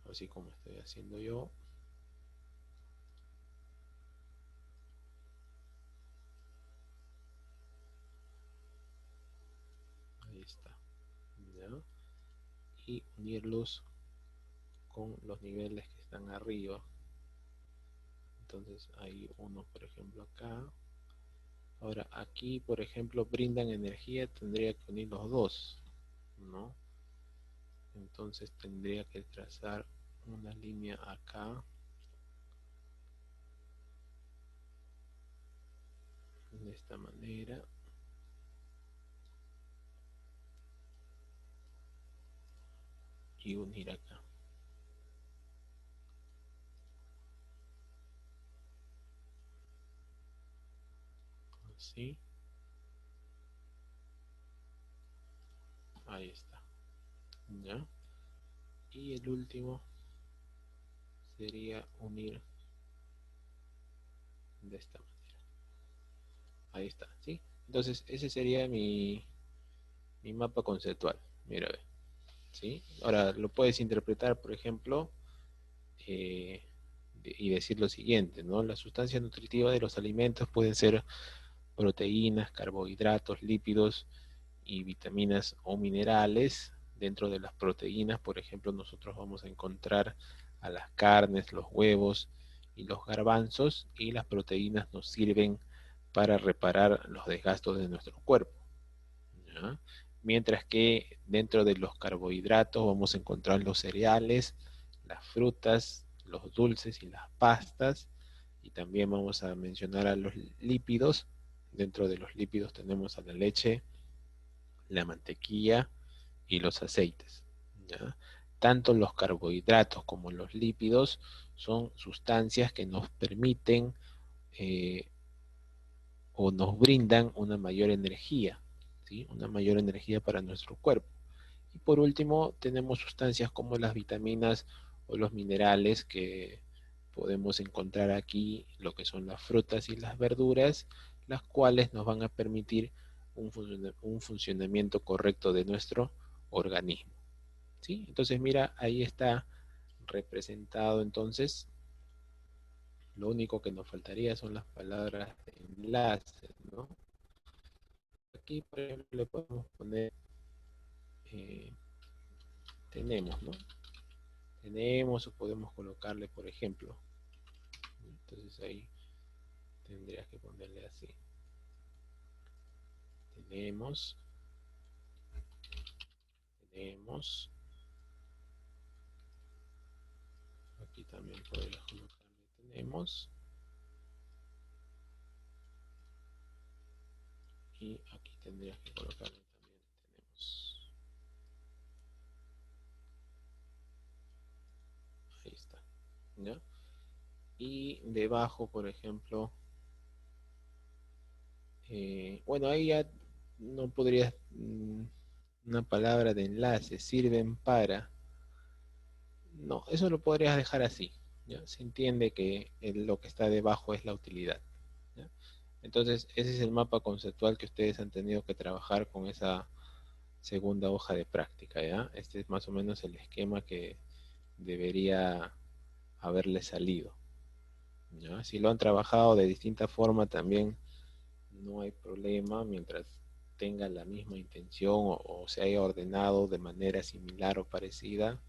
así como estoy haciendo yo. Ahí está. ¿Ya? Y unirlos con los niveles que están arriba. Entonces hay uno, por ejemplo, acá. Ahora, aquí, por ejemplo, brindan energía, tendría que unir los dos, ¿no? Entonces tendría que trazar una línea acá, de esta manera. Y unir acá. Así. Ahí está. ¿Ya? Y el último sería unir de esta manera. Ahí está, ¿sí? Entonces, ese sería mi mapa conceptual. Mira, ve, ¿sí? Ahora, lo puedes interpretar, por ejemplo, eh, y decir lo siguiente, ¿no? Las sustancias nutritivas de los alimentos pueden ser proteínas, carbohidratos, lípidos y vitaminas o minerales. Dentro de las proteínas, por ejemplo, nosotros vamos a encontrar a las carnes, los huevos y los garbanzos, y las proteínas nos sirven para reparar los desgastos de nuestro cuerpo, ¿ya? Mientras que dentro de los carbohidratos vamos a encontrar los cereales, las frutas, los dulces y las pastas, y también vamos a mencionar a los lípidos. Dentro de los lípidos tenemos a la leche, la mantequilla y los aceites, ¿ya? Tanto los carbohidratos como los lípidos son sustancias que nos permiten eh, o nos brindan una mayor energía, ¿sí? Una mayor energía para nuestro cuerpo. Y por último, tenemos sustancias como las vitaminas o los minerales que podemos encontrar aquí, lo que son las frutas y las verduras, las cuales nos van a permitir un funcionamiento correcto de nuestro organismo, ¿sí? Entonces, mira, ahí está representado entonces. Lo único que nos faltaría son las palabras de enlace, ¿no? Aquí, por ejemplo, le podemos poner, eh, tenemos, ¿no? Tenemos, o podemos colocarle, por ejemplo. Entonces ahí tendrías que ponerle así. Tenemos, tenemos. Aquí también podrías colocarle tenemos. Y aquí tendrías que colocarle también tenemos. Ahí está, ¿ya? Y debajo, por ejemplo, bueno, ahí ya no podrías, una palabra de enlace, sirven para. No, eso lo podrías dejar así, ¿ya? Se entiende que lo que está debajo es la utilidad, ¿ya? Entonces, ese es el mapa conceptual que ustedes han tenido que trabajar con esa segunda hoja de práctica, ¿ya? Este es más o menos el esquema que debería haberle salido, ¿ya? Si lo han trabajado de distinta forma también no hay problema, mientras tenga la misma intención o se haya ordenado de manera similar o parecida,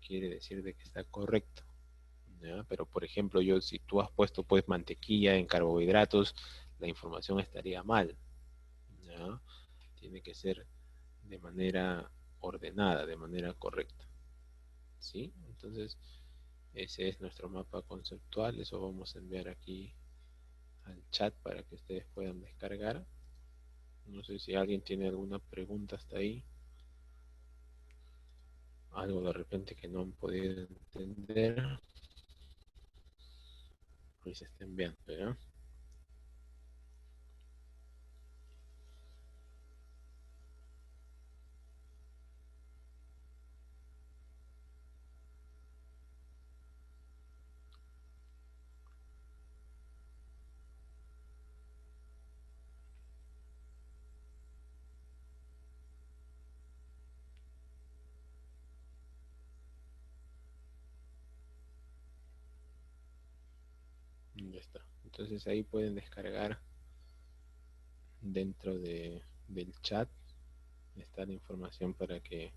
quiere decir de que está correcto, ¿ya? Pero por ejemplo, yo si tú has puesto pues mantequilla en carbohidratos, la información estaría mal, ¿ya? Tiene que ser de manera ordenada, de manera correcta, ¿sí? Entonces, ese es nuestro mapa conceptual, eso vamos a enviar aquí al chat para que ustedes puedan descargar. No sé si alguien tiene alguna pregunta hasta ahí, algo de repente que no han podido entender, pues se está enviando, ¿ya? Ya está. Entonces ahí pueden descargar dentro del chat, está la información para que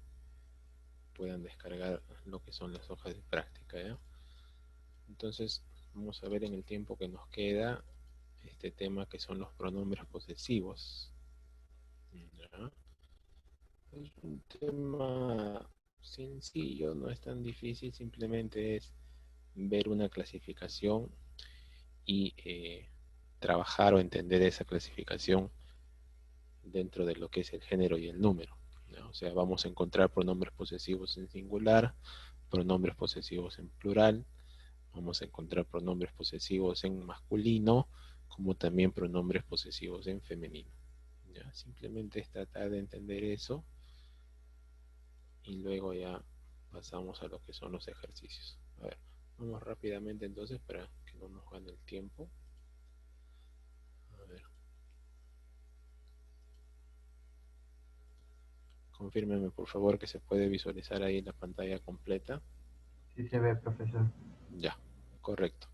puedan descargar lo que son las hojas de práctica, ¿ya? Entonces vamos a ver en el tiempo que nos queda, este tema que son los pronombres posesivos. ¿Ya? Es un tema sencillo, no es tan difícil, simplemente es ver una clasificación y trabajar o entender esa clasificación dentro de lo que es el género y el número, ¿no? O sea, vamos a encontrar pronombres posesivos en singular, pronombres posesivos en plural, vamos a encontrar pronombres posesivos en masculino, como también pronombres posesivos en femenino. ¿Ya? Simplemente es tratar de entender eso y luego ya pasamos a lo que son los ejercicios. A ver, vamos rápidamente entonces para que no nos gane el tiempo. A ver, confírmeme por favor que se puede visualizar ahí la pantalla completa. Sí se ve, profesor. Ya, correcto.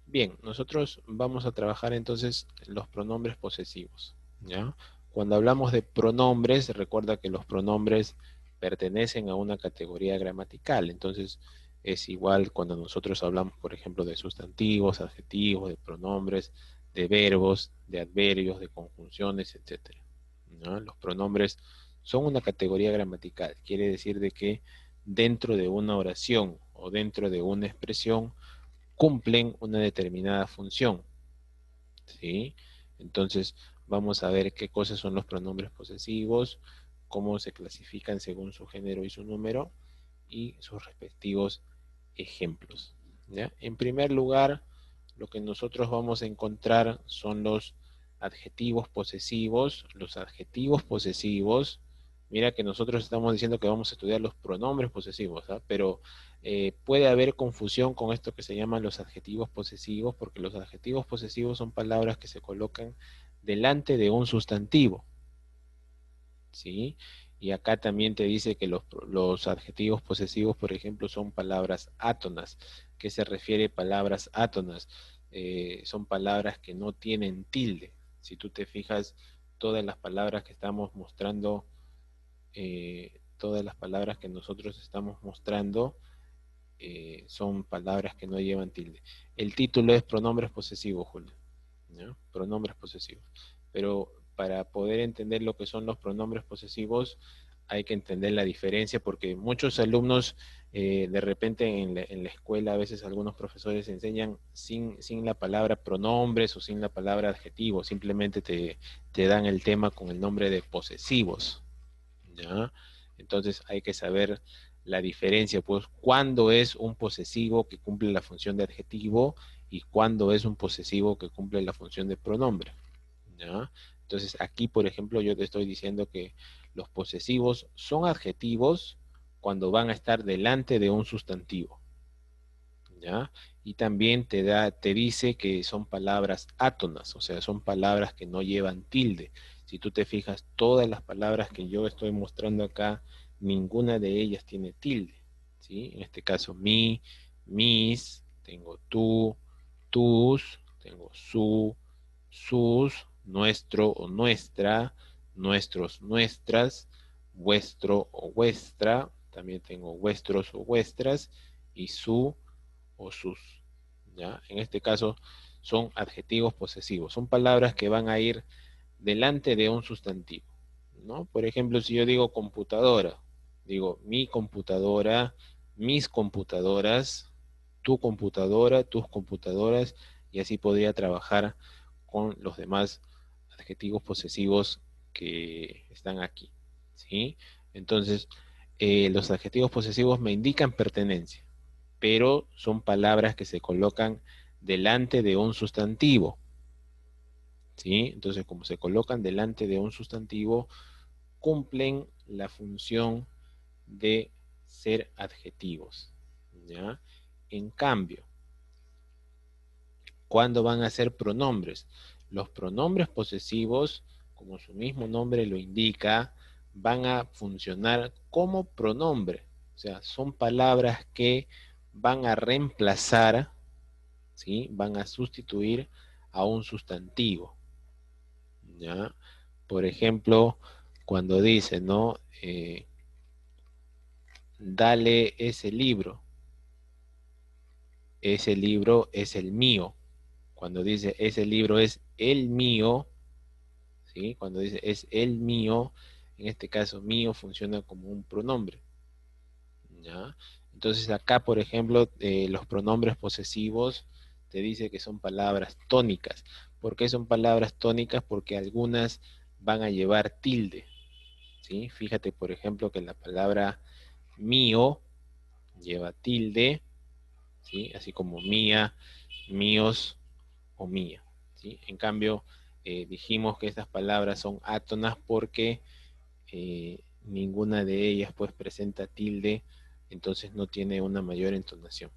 Bien, nosotros vamos a trabajar entonces los pronombres posesivos, ¿ya? Cuando hablamos de pronombres, recuerda que los pronombres pertenecen a una categoría gramatical, entonces es igual cuando nosotros hablamos, por ejemplo, de sustantivos, adjetivos, de pronombres, de verbos, de adverbios, de conjunciones, etcétera, ¿no? Los pronombres son una categoría gramatical, quiere decir de que dentro de una oración o dentro de una expresión cumplen una determinada función, ¿sí? Entonces, vamos a ver qué cosas son los pronombres posesivos, cómo se clasifican según su género y su número, y sus respectivos ejemplos, ¿ya? En primer lugar, lo que nosotros vamos a encontrar son los adjetivos posesivos. Los adjetivos posesivos, mira que nosotros estamos diciendo que vamos a estudiar los pronombres posesivos, ¿ah? Pero puede haber confusión con esto que se llaman los adjetivos posesivos, porque los adjetivos posesivos son palabras que se colocan delante de un sustantivo, ¿sí? Y acá también te dice que los adjetivos posesivos, por ejemplo, son palabras átonas. ¿Qué se refiere a palabras átonas? Son palabras que no tienen tilde. Si tú te fijas, todas las palabras que estamos mostrando, todas las palabras que nosotros estamos mostrando, son palabras que no llevan tilde. El título es pronombres posesivos, Julio, ¿no? Pronombres posesivos. Pero para poder entender lo que son los pronombres posesivos, hay que entender la diferencia, porque muchos alumnos, de repente en la escuela, a veces algunos profesores enseñan sin la palabra pronombres o sin la palabra adjetivo, simplemente te dan el tema con el nombre de posesivos, ¿ya? Entonces hay que saber la diferencia, pues, cuándo es un posesivo que cumple la función de adjetivo y cuándo es un posesivo que cumple la función de pronombre, ¿ya? Entonces aquí, por ejemplo, yo te estoy diciendo que los posesivos son adjetivos cuando van a estar delante de un sustantivo, ¿ya? Y también te dice que son palabras átonas, o sea, son palabras que no llevan tilde. Si tú te fijas, todas las palabras que yo estoy mostrando acá, ninguna de ellas tiene tilde, ¿sí? En este caso, mi, mis, tengo tú, tus, tengo su, sus, nuestro o nuestra, nuestros, nuestras, vuestro o vuestra, también tengo vuestros o vuestras, y su o sus, ¿ya? En este caso son adjetivos posesivos, son palabras que van a ir delante de un sustantivo, ¿no? Por ejemplo, si yo digo computadora, digo mi computadora, mis computadoras, tu computadora, tus computadoras, y así podría trabajar con los demás adjetivos posesivos que están aquí, ¿sí? Entonces, los adjetivos posesivos me indican pertenencia, pero son palabras que se colocan delante de un sustantivo, ¿sí? Entonces, como se colocan delante de un sustantivo, cumplen la función de ser adjetivos, ¿ya? En cambio, ¿cuándo van a ser pronombres? Los pronombres posesivos, como su mismo nombre lo indica, van a funcionar como pronombre. O sea, son palabras que van a reemplazar, ¿sí? Van a sustituir a un sustantivo, ¿ya? Por ejemplo, cuando dice, ¿no? Dale ese libro es el mío. Cuando dice ese libro es el mío, ¿sí? Cuando dice es el mío, en este caso mío funciona como un pronombre, ¿ya? Entonces acá, por ejemplo, los pronombres posesivos te dice que son palabras tónicas. ¿Por qué son palabras tónicas? Porque algunas van a llevar tilde, ¿sí? Fíjate, por ejemplo, que la palabra mío lleva tilde, ¿sí? Así como mía, míos o mía, ¿sí? En cambio, dijimos que estas palabras son átonas porque ninguna de ellas pues presenta tilde, entonces no tiene una mayor entonación,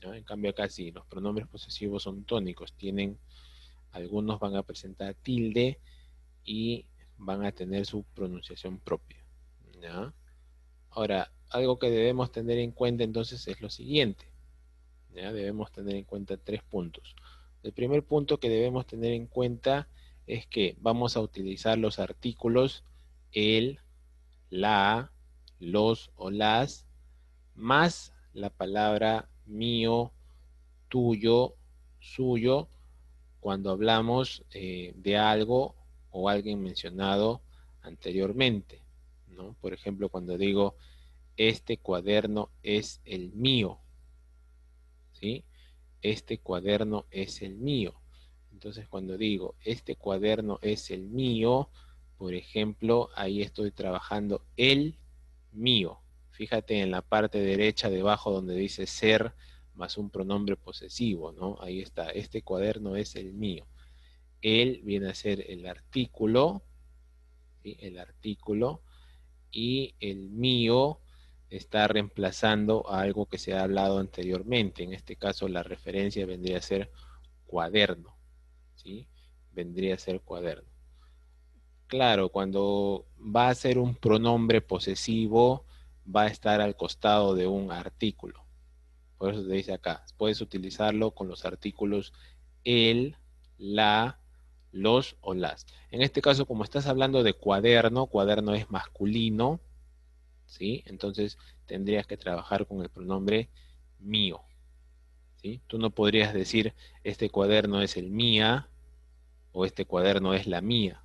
¿ya? En cambio acá sí, los pronombres posesivos son tónicos, algunos van a presentar tilde y van a tener su pronunciación propia, ¿ya? Ahora, algo que debemos tener en cuenta entonces es lo siguiente, ¿ya? Debemos tener en cuenta 3 puntos. El primer punto que debemos tener en cuenta es que vamos a utilizar los artículos el, la, los o las, más la palabra mío, tuyo, suyo, cuando hablamos de algo o alguien mencionado anteriormente, ¿no? Por ejemplo, cuando digo, este cuaderno es el mío, ¿sí? Este cuaderno es el mío. Entonces, cuando digo, este cuaderno es el mío, por ejemplo, ahí estoy trabajando el mío. Fíjate en la parte derecha debajo donde dice ser más un pronombre posesivo, ¿no? Ahí está, este cuaderno es el mío. El viene a ser el artículo, ¿sí? El artículo, y el mío está reemplazando a algo que se ha hablado anteriormente. En este caso, la referencia vendría a ser cuaderno, ¿sí? Vendría a ser cuaderno. Claro, cuando va a ser un pronombre posesivo, va a estar al costado de un artículo. Por eso te dice acá, puedes utilizarlo con los artículos el, la, los o las. En este caso, como estás hablando de cuaderno, cuaderno es masculino, ¿sí? Entonces tendrías que trabajar con el pronombre mío, ¿sí? Tú no podrías decir, este cuaderno es el mía, o este cuaderno es la mía,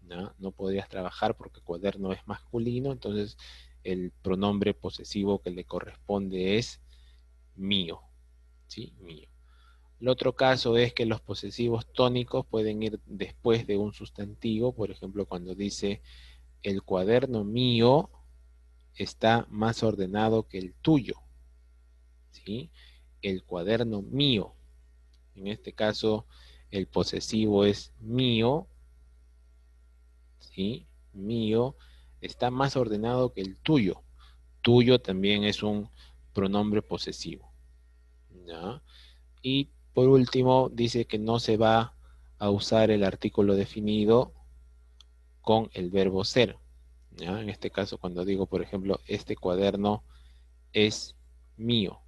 ¿no? No podrías trabajar porque cuaderno es masculino, entonces el pronombre posesivo que le corresponde es mío, ¿sí? Mío. El otro caso es que los posesivos tónicos pueden ir después de un sustantivo, por ejemplo, cuando dice el cuaderno mío está más ordenado que el tuyo, ¿sí? El cuaderno mío. En este caso, el posesivo es mío, ¿sí? Mío está más ordenado que el tuyo. Tuyo también es un pronombre posesivo, ¿ya? Y por último, dice que no se va a usar el artículo definido con el verbo ser, ¿ya? En este caso, cuando digo, por ejemplo, este cuaderno es mío,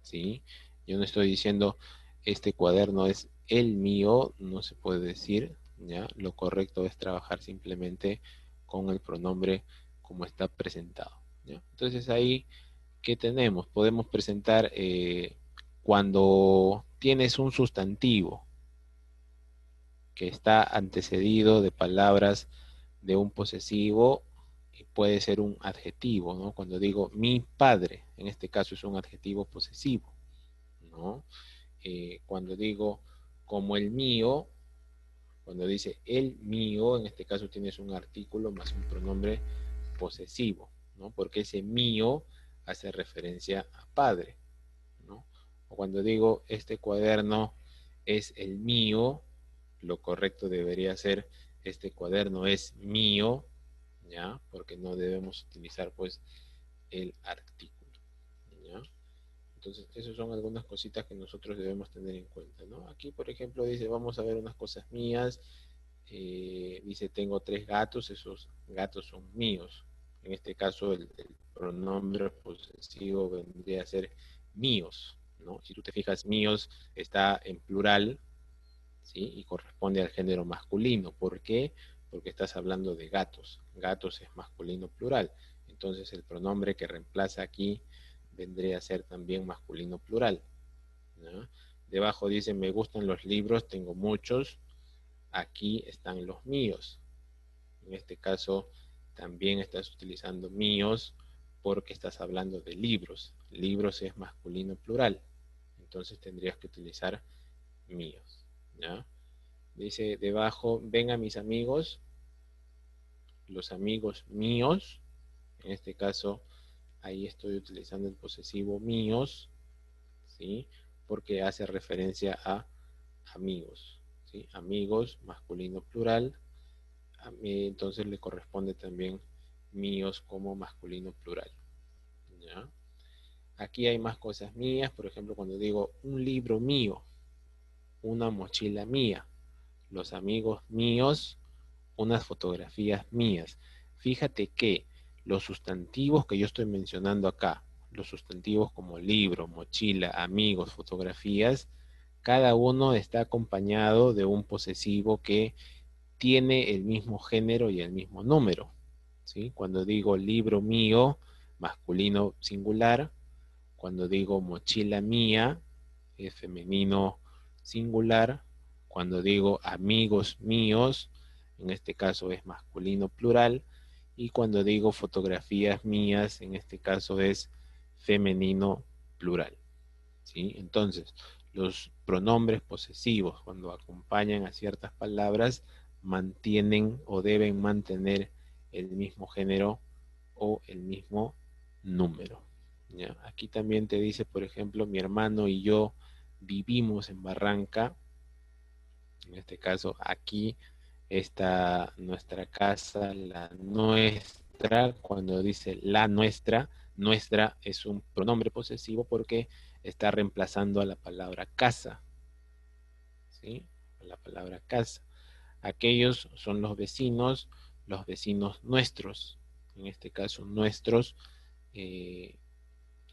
¿sí? Yo no estoy diciendo este cuaderno es el mío, no se puede decir, ¿ya? Lo correcto es trabajar simplemente con el pronombre como está presentado, ¿ya? Entonces ahí, ¿qué tenemos? Podemos presentar cuando tienes un sustantivo que está antecedido de palabras de un posesivo, y puede ser un adjetivo, ¿no? Cuando digo mi padre, en este caso es un adjetivo posesivo, ¿no? Cuando digo como el mío, cuando dice el mío, en este caso tienes un artículo más un pronombre posesivo, ¿no? Porque ese mío hace referencia a padre, ¿no? O cuando digo este cuaderno es el mío, lo correcto debería ser este cuaderno es mío, ¿ya? Porque no debemos utilizar pues el artículo, ¿ya? Entonces, esas son algunas cositas que nosotros debemos tener en cuenta, ¿no? Aquí, por ejemplo, dice, vamos a ver unas cosas mías. Dice, tengo 3 gatos, esos gatos son míos. En este caso, el pronombre posesivo vendría a ser míos, ¿no? Si tú te fijas, míos está en plural, ¿sí? Y corresponde al género masculino. ¿Por qué? Porque estás hablando de gatos. Gatos es masculino plural. Entonces, el pronombre que reemplaza aquí vendría a ser también masculino plural, ¿no? Debajo dice, me gustan los libros, tengo muchos. Aquí están los míos. En este caso, también estás utilizando míos porque estás hablando de libros. Libros es masculino plural. Entonces tendrías que utilizar míos. ¿Ya? Dice debajo, ven a mis amigos, los amigos míos. En este caso, ahí estoy utilizando el posesivo míos, ¿sí? Porque hace referencia a amigos, ¿sí? Amigos, masculino plural. A mí, entonces le corresponde también míos como masculino plural. ¿Ya? Aquí hay más cosas mías, por ejemplo, cuando digo un libro mío, una mochila mía, los amigos míos, unas fotografías mías. Fíjate que los sustantivos que yo estoy mencionando acá, los sustantivos como libro, mochila, amigos, fotografías, cada uno está acompañado de un posesivo que tiene el mismo género y el mismo número. ¿Sí? Cuando digo libro mío, masculino singular. Cuando digo mochila mía, es femenino singular. Cuando digo amigos míos, en este caso es masculino plural. Y cuando digo fotografías mías, en este caso es femenino plural. ¿Sí? Entonces, los pronombres posesivos, cuando acompañan a ciertas palabras, mantienen o deben mantener el mismo género o el mismo número. ¿Ya? Aquí también te dice, por ejemplo, mi hermano y yo vivimos en Barranca. En este caso, aquí está nuestra casa, la nuestra. Cuando dice la nuestra es un pronombre posesivo porque está reemplazando a la palabra casa. ¿Sí? A la palabra casa. Aquellos son los vecinos nuestros. En este caso, nuestros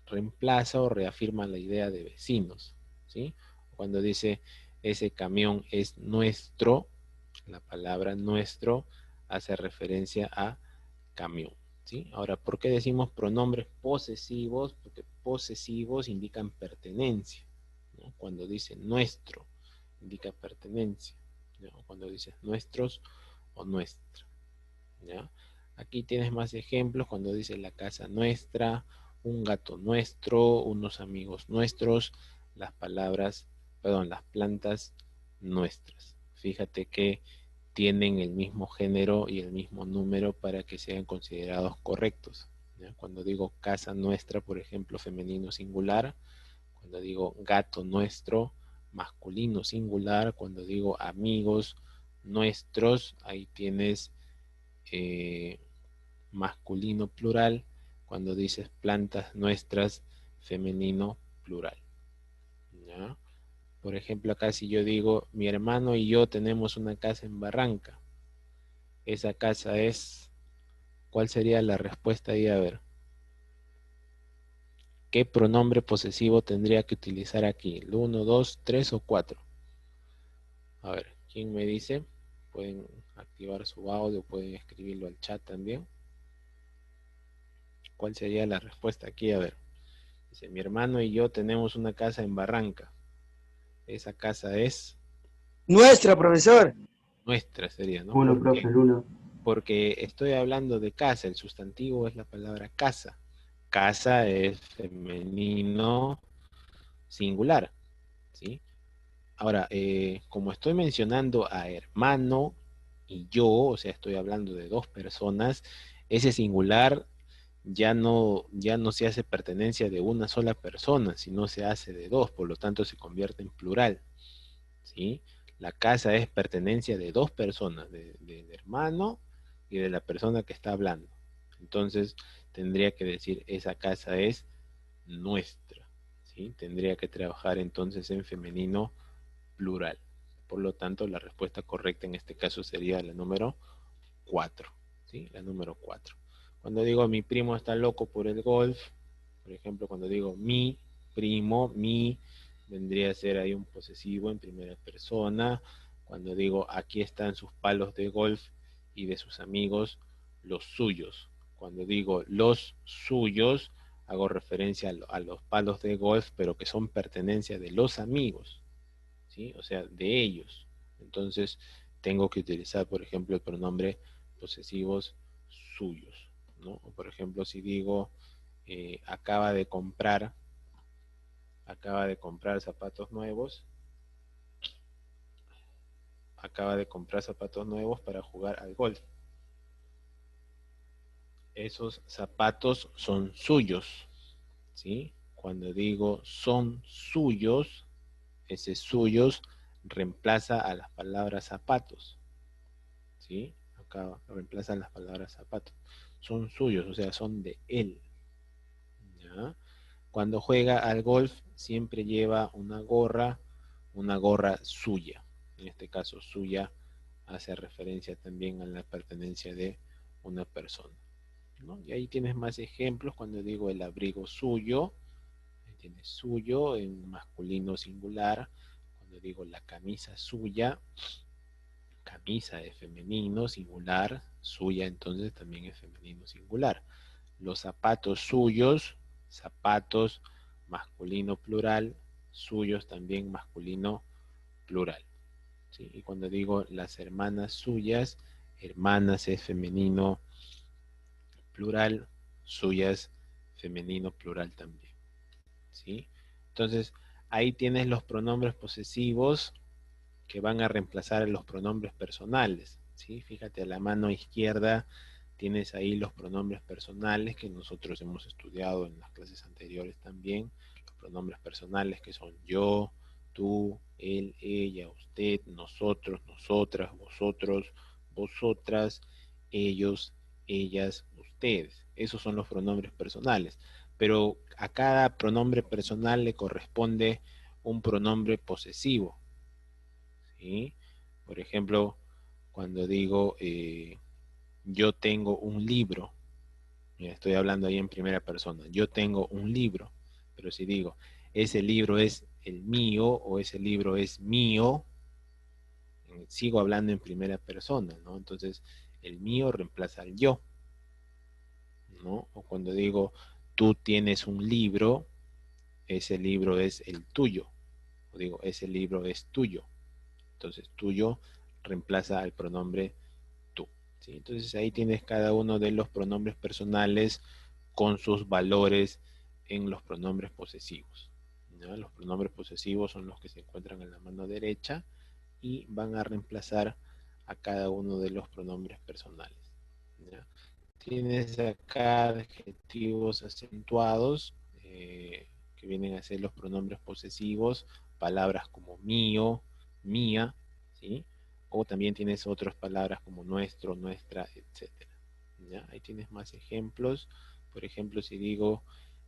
reemplaza o reafirma la idea de vecinos. ¿Sí? Cuando dice ese camión es nuestro, la palabra nuestro hace referencia a camión. ¿Sí? Ahora, ¿por qué decimos pronombres posesivos? Porque posesivos indican pertenencia. ¿No? Cuando dice nuestro, indica pertenencia. ¿No? Cuando dices nuestros o nuestra. ¿Ya? Aquí tienes más ejemplos cuando dice la casa nuestra, un gato nuestro, unos amigos nuestros, las palabras, perdón, las plantas nuestras. Fíjate que tienen el mismo género y el mismo número para que sean considerados correctos. ¿Ya? Cuando digo casa nuestra, por ejemplo, femenino singular, cuando digo gato nuestro, masculino singular, cuando digo amigos nuestros, ahí tienes masculino plural, cuando dices plantas nuestras, femenino plural. ¿Ya? Por ejemplo, acá si yo digo, mi hermano y yo tenemos una casa en Barranca, esa casa es, ¿cuál sería la respuesta ahí? A ver, ¿qué pronombre posesivo tendría que utilizar aquí? ¿El 1, 2, 3 o 4? A ver, ¿quién me dice? Pueden activar su audio, pueden escribirlo al chat también. ¿Cuál sería la respuesta aquí? A ver, dice, mi hermano y yo tenemos una casa en Barranca. Esa casa es Nuestra, profesor. nuestra, sería, ¿no? Uno, profe, el uno. Porque estoy hablando de casa, el sustantivo es la palabra casa. Casa es femenino singular, ¿sí? Ahora, como estoy mencionando a hermano y yo, o sea, estoy hablando de dos personas, ese singular ya no se hace pertenencia de una sola persona, sino se hace de dos, por lo tanto se convierte en plural, ¿sí? La casa es pertenencia de dos personas, del hermano y de la persona que está hablando. Entonces, tendría que decir, esa casa es nuestra, ¿sí? Tendría que trabajar entonces en femenino plural. Por lo tanto, la respuesta correcta en este caso sería la número 4, ¿sí? La número 4. Cuando digo mi primo está loco por el golf, por ejemplo, cuando digo mi primo, mi, vendría a ser ahí un posesivo en primera persona. Cuando digo aquí están sus palos de golf y de sus amigos, los suyos. Cuando digo los suyos, hago referencia a los palos de golf, pero que son pertenencia de los amigos. ¿sí? O sea, de ellos. Entonces, tengo que utilizar, por ejemplo, el pronombre posesivos suyos, ¿no? O, por ejemplo, si digo, acaba de comprar zapatos nuevos, para jugar al golf. Esos zapatos son suyos, ¿sí? Cuando digo son suyos, ese suyos reemplaza a las palabras zapatos, ¿sí? Acá reemplazan las palabras zapatos. Son suyos, o sea, son de él, ¿ya? Cuando juega al golf siempre lleva una gorra suya. En este caso, suya hace referencia también a la pertenencia de una persona, ¿no? Y ahí tienes más ejemplos. Cuando digo el abrigo suyo, ahí tienes suyo en masculino singular. Cuando digo la camisa suya, camisa es femenino singular, suya entonces también es femenino singular. Los zapatos suyos, zapatos masculino plural, suyos también masculino plural, ¿sí? Y cuando digo las hermanas suyas, hermanas es femenino plural, suyas femenino plural también, ¿sí? Entonces, ahí tienes los pronombres posesivos que van a reemplazar a los pronombres personales, ¿sí? Fíjate, a la mano izquierda tienes ahí los pronombres personales que nosotros hemos estudiado en las clases anteriores también, los pronombres personales que son yo, tú, él, ella, usted, nosotros, nosotras, vosotros, vosotras, ellos, ellas, ustedes. Esos son los pronombres personales. Pero a cada pronombre personal le corresponde un pronombre posesivo, ¿sí? Por ejemplo, cuando digo yo tengo un libro, estoy hablando ahí en primera persona, yo tengo un libro, pero si digo ese libro es el mío o ese libro es mío, sigo hablando en primera persona, ¿no? Entonces, el mío reemplaza al yo, ¿no? O cuando digo tú tienes un libro, ese libro es el tuyo, o digo ese libro es tuyo. Entonces, tuyo reemplaza al pronombre tú, ¿sí? Entonces, ahí tienes cada uno de los pronombres personales con sus valores en los pronombres posesivos, ¿ya? Los pronombres posesivos son los que se encuentran en la mano derecha y van a reemplazar a cada uno de los pronombres personales, ¿ya? Tienes acá adjetivos acentuados, que vienen a ser los pronombres posesivos, palabras como mío, mía, ¿sí? O también tienes otras palabras como nuestro, nuestra, etcétera, ¿ya? Ahí tienes más ejemplos. Por ejemplo, si digo,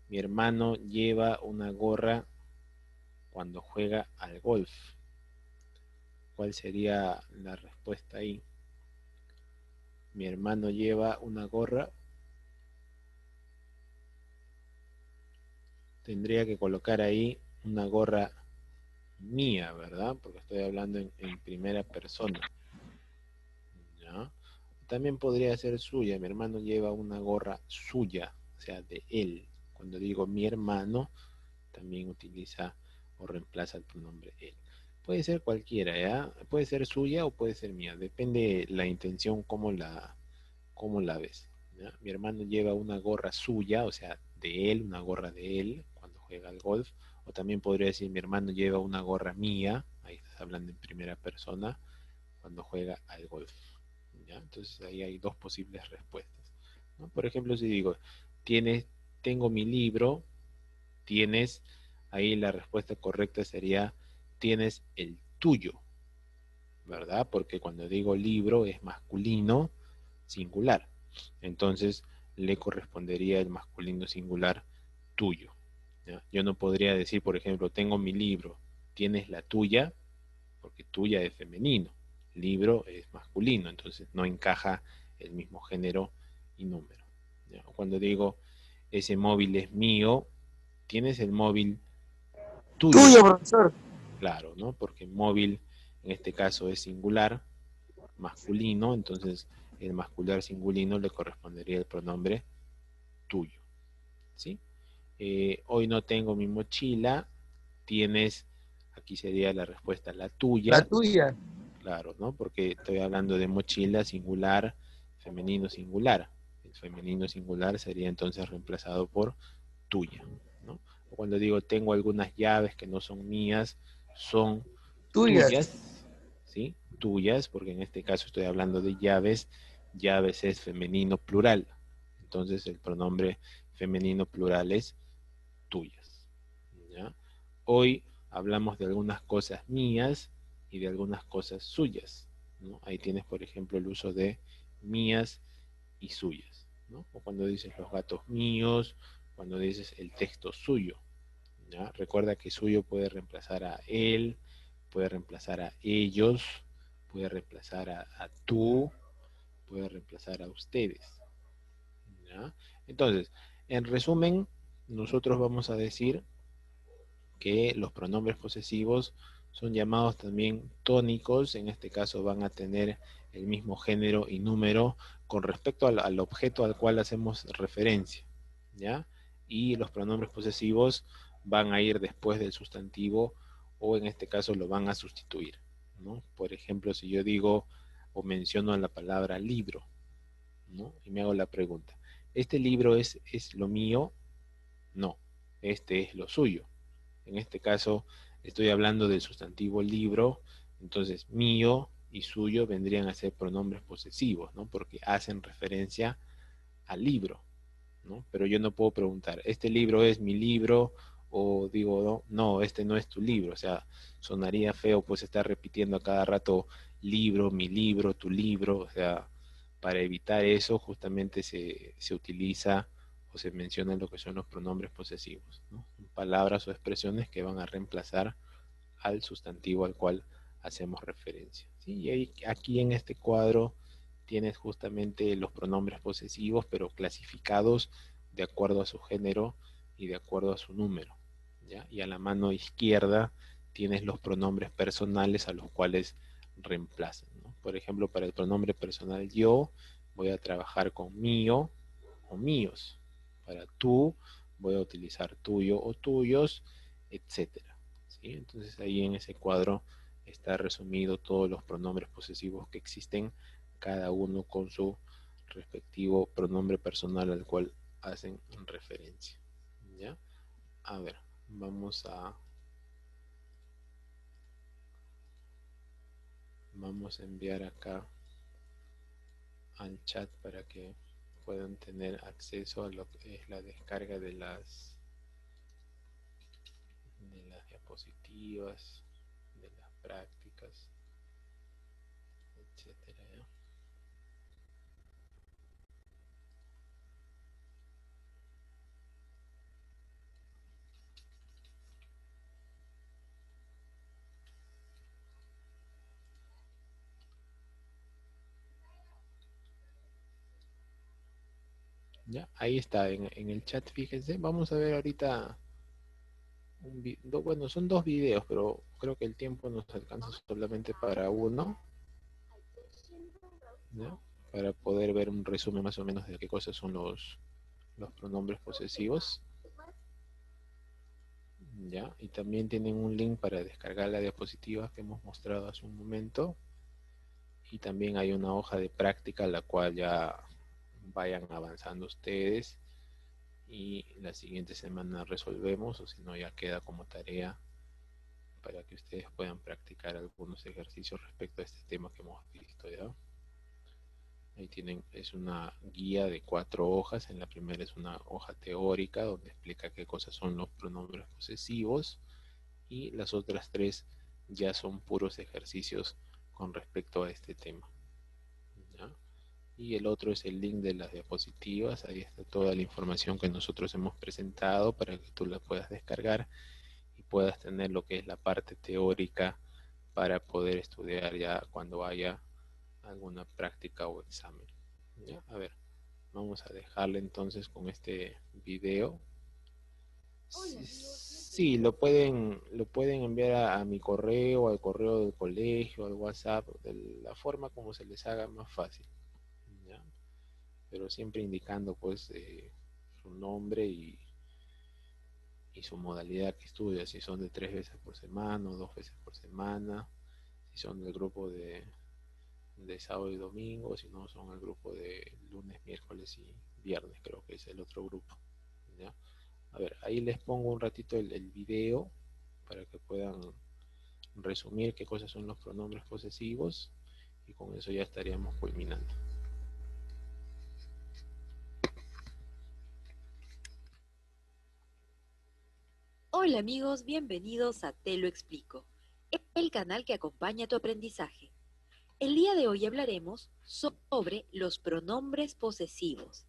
mi hermano lleva una gorra cuando juega al golf, ¿cuál sería la respuesta ahí? Mi hermano lleva una gorra, tendría que colocar ahí una gorra mía, ¿verdad? Porque estoy hablando en primera persona, ¿ya? También podría ser suya. Mi hermano lleva una gorra suya, o sea, de él. Cuando digo mi hermano, también utiliza o reemplaza el pronombre él. Puede ser cualquiera, ¿ya? Puede ser suya o puede ser mía. Depende la intención, cómo la ves, ¿ya? Mi hermano lleva una gorra suya, o sea, de él, una gorra de él, cuando juega al golf. O también podría decir, mi hermano lleva una gorra mía, ahí estás hablando en primera persona, cuando juega al golf, ¿ya? Entonces ahí hay dos posibles respuestas, ¿no? Por ejemplo, si digo, tengo mi libro, tienes, ahí la respuesta correcta sería, tienes el tuyo, ¿verdad? Porque cuando digo libro es masculino singular. Entonces le correspondería el masculino singular tuyo, ¿ya? Yo no podría decir, por ejemplo, tengo mi libro, tienes la tuya, porque tuya es femenino, libro es masculino, entonces no encaja el mismo género y número, ¿ya? Cuando digo ese móvil es mío, tienes el móvil tuyo, Tuyo, profesor. claro, ¿no? Porque móvil en este caso es singular, masculino, entonces el mascular singular le correspondería el pronombre tuyo, ¿sí? Hoy no tengo mi mochila, tienes aquí sería la respuesta la tuya. La tuya. Claro, ¿no? Porque estoy hablando de mochila singular, femenino singular. El femenino singular sería entonces reemplazado por tuya, ¿no? O cuando digo tengo algunas llaves que no son mías, son Tuyas. tuyas, ¿sí? Tuyas, porque en este caso estoy hablando de llaves. Llaves es femenino plural. Entonces el pronombre femenino plural es tuyas, ¿ya? Hoy hablamos de algunas cosas mías y de algunas cosas suyas, ¿no? Ahí tienes, por ejemplo, el uso de mías y suyas, ¿no? O cuando dices los gatos míos, cuando dices el texto suyo, ¿ya? Recuerda que suyo puede reemplazar a él, puede reemplazar a ellos, puede reemplazar a tú, puede reemplazar a ustedes, ¿ya? Entonces, en resumen, nosotros vamos a decir que los pronombres posesivos son llamados también tónicos. En este caso van a tener el mismo género y número con respecto al objeto al cual hacemos referencia, ¿ya? Y los pronombres posesivos van a ir después del sustantivo, o en este caso lo van a sustituir, ¿no? Por ejemplo, si yo digo o menciono la palabra libro, ¿no? Y me hago la pregunta, ¿este libro es lo mío? No, este es lo suyo. En este caso estoy hablando del sustantivo libro, entonces mío y suyo vendrían a ser pronombres posesivos, ¿no? Porque hacen referencia al libro, ¿no? Pero yo no puedo preguntar, ¿este libro es mi libro? O digo, no, no, este no es tu libro. O sea, sonaría feo pues estar repitiendo a cada rato libro, mi libro, tu libro. O sea, para evitar eso justamente se utiliza o se menciona lo que son los pronombres posesivos, ¿no? Palabras o expresiones que van a reemplazar al sustantivo al cual hacemos referencia, ¿sí? Y ahí, aquí en este cuadro tienes justamente los pronombres posesivos, pero clasificados de acuerdo a su género y de acuerdo a su número, ¿ya? Y a la mano izquierda tienes los pronombres personales a los cuales reemplazan, ¿no? Por ejemplo, para el pronombre personal yo voy a trabajar con mío o míos. Para tú voy a utilizar tuyo o tuyos, etcétera, ¿sí? Entonces ahí en ese cuadro está resumido todos los pronombres posesivos que existen, cada uno con su respectivo pronombre personal al cual hacen referencia, ¿ya? A ver, vamos a enviar acá al chat para que puedan tener acceso a lo que es la descarga de las diapositivas, de las prácticas, etcétera, ¿ya? Ya, ahí está, en el chat, fíjense. Vamos a ver ahorita, bueno, son dos videos, pero creo que el tiempo nos alcanza solamente para uno, ¿ya? Para poder ver un resumen más o menos de qué cosas son los pronombres posesivos, ¿ya? Y también tienen un link para descargar la diapositiva que hemos mostrado hace un momento. Y también hay una hoja de práctica la cual ya vayan avanzando ustedes y la siguiente semana resolvemos, o si no ya queda como tarea para que ustedes puedan practicar algunos ejercicios respecto a este tema que hemos visto, ¿ya? Ahí tienen, es una guía de 4 hojas. En la primera es una hoja teórica donde explica qué cosas son los pronombres posesivos, y las otras 3 ya son puros ejercicios con respecto a este tema, ¿ya? Y el otro es el link de las diapositivas. Ahí está toda la información que nosotros hemos presentado para que tú la puedas descargar y puedas tener lo que es la parte teórica para poder estudiar ya cuando haya alguna práctica o examen, ¿ya? A ver, vamos a dejarle entonces con este video. Sí, lo pueden enviar a mi correo, al correo del colegio, al WhatsApp, de la forma como se les haga más fácil, ¿ya? Pero siempre indicando pues su nombre y y su modalidad que estudia, si son de 3 veces por semana o 2 veces por semana, si son del grupo de sábado y domingo, si no son el grupo de lunes, miércoles y viernes, creo que es el otro grupo, ¿ya? A ver, ahí les pongo un ratito el video para que puedan resumir qué cosas son los pronombres posesivos y con eso ya estaríamos culminando. Hola amigos, bienvenidos a Te lo explico, el canal que acompaña tu aprendizaje. El día de hoy hablaremos sobre los pronombres posesivos.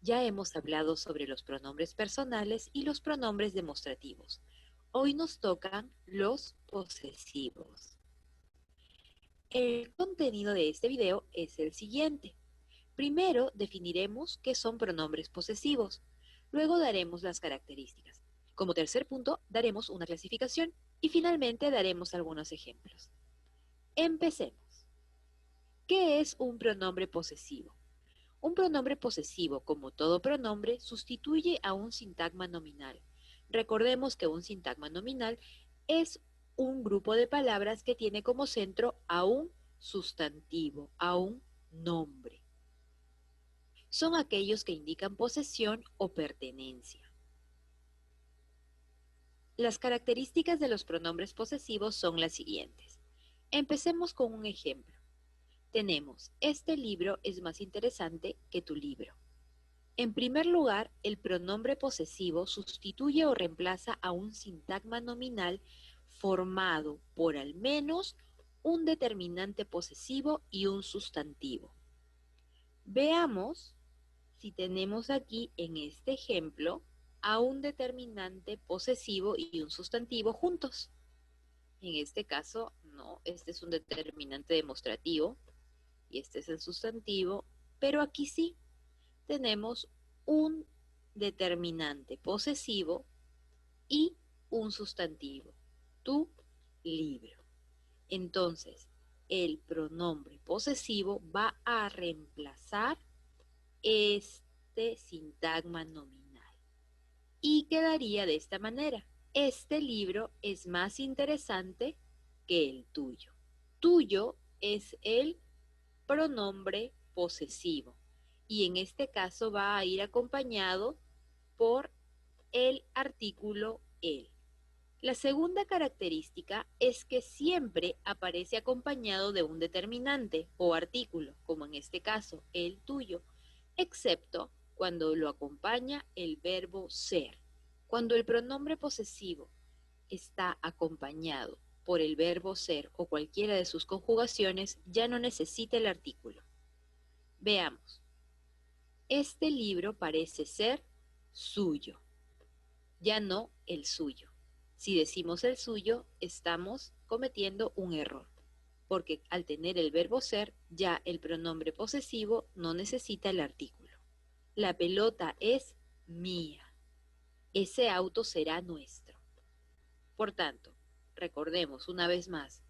Ya hemos hablado sobre los pronombres personales y los pronombres demostrativos. Hoy nos tocan los posesivos. El contenido de este video es el siguiente. Primero definiremos qué son pronombres posesivos. Luego daremos las características. Como tercer punto, daremos una clasificación y finalmente daremos algunos ejemplos. Empecemos. ¿Qué es un pronombre posesivo? Un pronombre posesivo, como todo pronombre, sustituye a un sintagma nominal. Recordemos que un sintagma nominal es un grupo de palabras que tiene como centro a un sustantivo, a un nombre. Son aquellos que indican posesión o pertenencia. Las características de los pronombres posesivos son las siguientes. Empecemos con un ejemplo. Tenemos, este libro es más interesante que tu libro. En primer lugar, el pronombre posesivo sustituye o reemplaza a un sintagma nominal formado por al menos un determinante posesivo y un sustantivo. Veamos si tenemos aquí en este ejemplo a un determinante posesivo y un sustantivo juntos. En este caso, no, este es un determinante demostrativo y este es el sustantivo, pero aquí sí tenemos un determinante posesivo y un sustantivo, tu libro. Entonces, el pronombre posesivo va a reemplazar este sintagma nominal y quedaría de esta manera. Este libro es más interesante que el tuyo. Tuyo es el pronombre posesivo y en este caso va a ir acompañado por el artículo el. La segunda característica es que siempre aparece acompañado de un determinante o artículo, como en este caso el tuyo, excepto cuando lo acompaña el verbo ser. Cuando el pronombre posesivo está acompañado por el verbo ser o cualquiera de sus conjugaciones, ya no necesita el artículo. Veamos. Este libro parece ser suyo, ya no el suyo. Si decimos el suyo, estamos cometiendo un error, porque al tener el verbo ser, ya el pronombre posesivo no necesita el artículo. La pelota es mía. Ese auto será nuestro. Por tanto, recordemos una vez más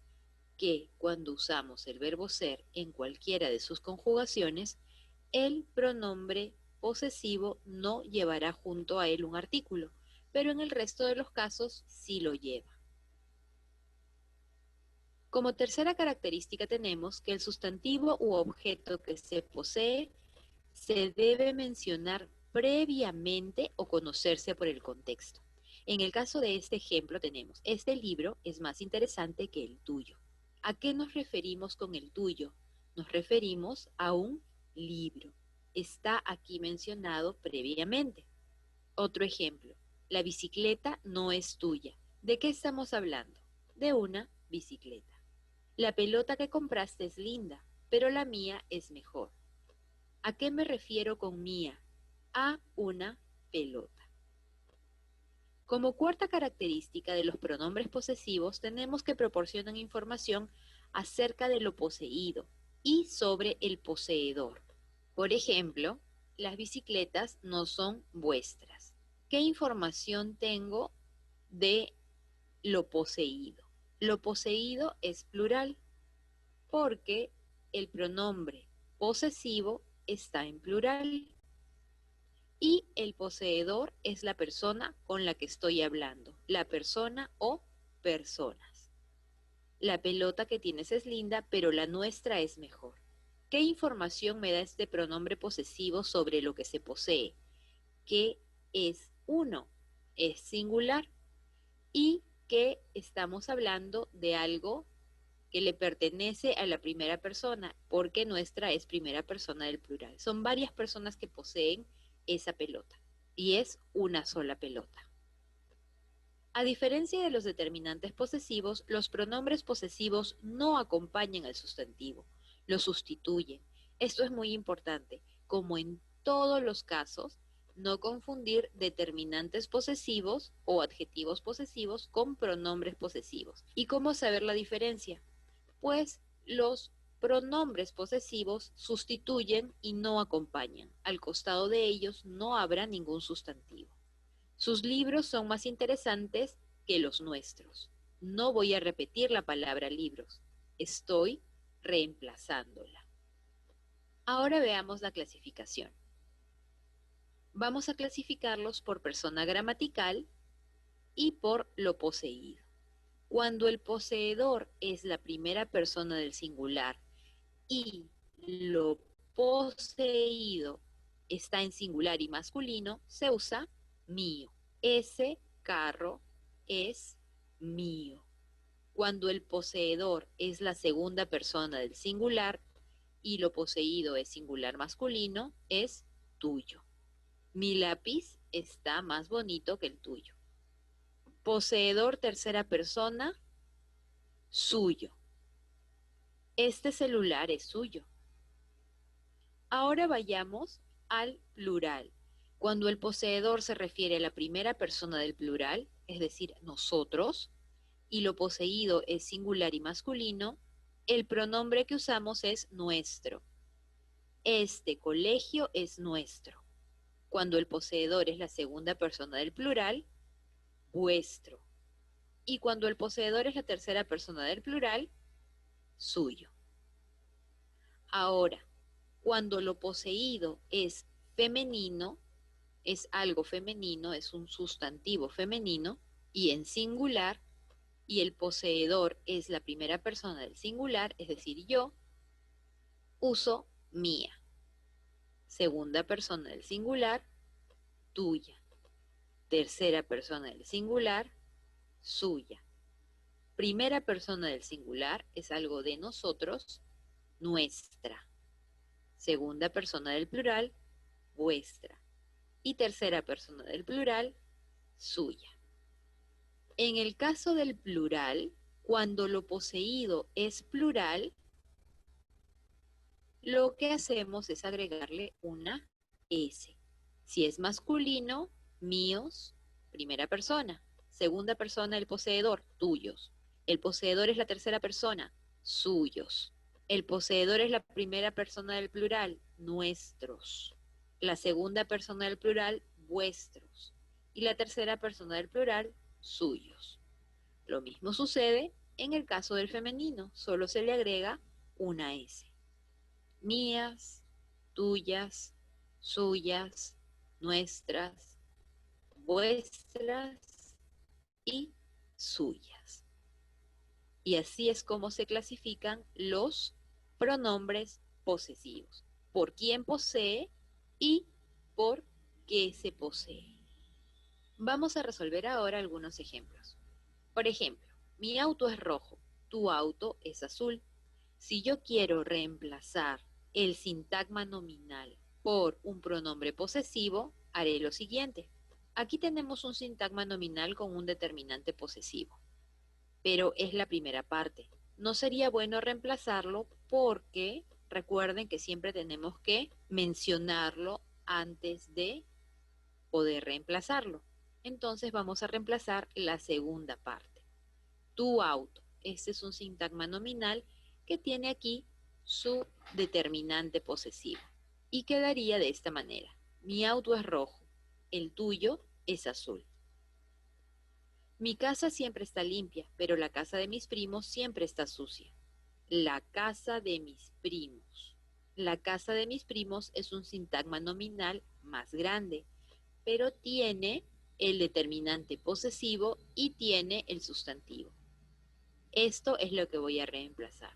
que cuando usamos el verbo ser en cualquiera de sus conjugaciones, el pronombre posesivo no llevará junto a él un artículo, pero en el resto de los casos sí lo lleva. Como tercera característica tenemos que el sustantivo u objeto que se posee se debe mencionar previamente o conocerse por el contexto. En el caso de este ejemplo tenemos, este libro es más interesante que el tuyo. ¿A qué nos referimos con el tuyo? Nos referimos a un libro. Está aquí mencionado previamente. Otro ejemplo, la bicicleta no es tuya. ¿De qué estamos hablando? De una bicicleta. La pelota que compraste es linda, pero la mía es mejor. ¿A qué me refiero con mía? A una pelota. Como cuarta característica de los pronombres posesivos, tenemos que proporcionan información acerca de lo poseído y sobre el poseedor. Por ejemplo, las bicicletas no son vuestras. ¿Qué información tengo de lo poseído? Lo poseído es plural porque el pronombre posesivo está en plural. Y el poseedor es la persona con la que estoy hablando, la persona o personas. La pelota que tienes es linda, pero la nuestra es mejor. ¿Qué información me da este pronombre posesivo sobre lo que se posee? Que es uno, es singular, y que estamos hablando de algo que le pertenece a la primera persona, porque nuestra es primera persona del plural. Son varias personas que poseen esa pelota, y es una sola pelota. A diferencia de los determinantes posesivos, los pronombres posesivos no acompañan al sustantivo, lo sustituyen. Esto es muy importante. Como en todos los casos, no confundir determinantes posesivos o adjetivos posesivos con pronombres posesivos. ¿Y cómo saber la diferencia? Pues los pronombres posesivos sustituyen y no acompañan. Al costado de ellos no habrá ningún sustantivo. Sus libros son más interesantes que los nuestros. No voy a repetir la palabra libros. Estoy reemplazándola. Ahora veamos la clasificación. Vamos a clasificarlos por persona gramatical y por lo poseído. Cuando el poseedor es la primera persona del singular y lo poseído está en singular y masculino, se usa mío. Ese carro es mío. Cuando el poseedor es la segunda persona del singular y lo poseído es singular masculino, es tuyo. Mi lápiz está más bonito que el tuyo. Poseedor tercera persona, suyo. Este celular es suyo. Ahora vayamos al plural. Cuando el poseedor se refiere a la primera persona del plural, es decir, nosotros, y lo poseído es singular y masculino, el pronombre que usamos es nuestro. Este colegio es nuestro. Cuando el poseedor es la segunda persona del plural, vuestro. Y cuando el poseedor es la tercera persona del plural, suyo. Ahora, cuando lo poseído es femenino, es algo femenino, es un sustantivo femenino, y en singular, y el poseedor es la primera persona del singular, es decir, yo, uso mía. Segunda persona del singular, tuya. Tercera persona del singular, suya. Primera persona del singular es algo de nosotros, nuestra. Segunda persona del plural, vuestra. Y tercera persona del plural, suya. En el caso del plural, cuando lo poseído es plural, lo que hacemos es agregarle una S. Si es masculino, míos, primera persona. Segunda persona, el poseedor, tuyos. El poseedor es la tercera persona, suyos. El poseedor es la primera persona del plural, nuestros. La segunda persona del plural, vuestros. Y la tercera persona del plural, suyos. Lo mismo sucede en el caso del femenino, solo se le agrega una S. Mías, tuyas, suyas, nuestras, vuestras y suyas. Y así es como se clasifican los pronombres posesivos. Por quién posee y por qué se posee. Vamos a resolver ahora algunos ejemplos. Por ejemplo, mi auto es rojo, tu auto es azul. Si yo quiero reemplazar el sintagma nominal por un pronombre posesivo, haré lo siguiente. Aquí tenemos un sintagma nominal con un determinante posesivo, pero es la primera parte. No sería bueno reemplazarlo porque recuerden que siempre tenemos que mencionarlo antes de poder reemplazarlo. Entonces vamos a reemplazar la segunda parte. Tu auto. Este es un sintagma nominal que tiene aquí su determinante posesivo. Y quedaría de esta manera. Mi auto es rojo, el tuyo es azul. Mi casa siempre está limpia, pero la casa de mis primos siempre está sucia. La casa de mis primos. La casa de mis primos es un sintagma nominal más grande, pero tiene el determinante posesivo y tiene el sustantivo. Esto es lo que voy a reemplazar.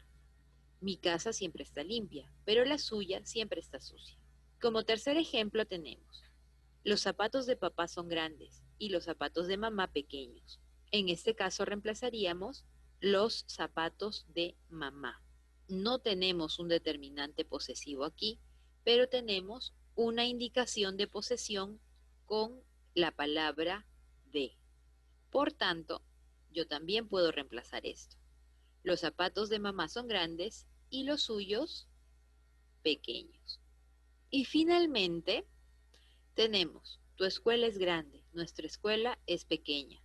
Mi casa siempre está limpia, pero la suya siempre está sucia. Como tercer ejemplo tenemos, los zapatos de papá son grandes y los zapatos de mamá pequeños. En este caso reemplazaríamos los zapatos de mamá. No tenemos un determinante posesivo aquí, pero tenemos una indicación de posesión con la palabra de. Por tanto, yo también puedo reemplazar esto. Los zapatos de mamá son grandes y los suyos pequeños. Y finalmente, tenemos, tu escuela es grande, nuestra escuela es pequeña.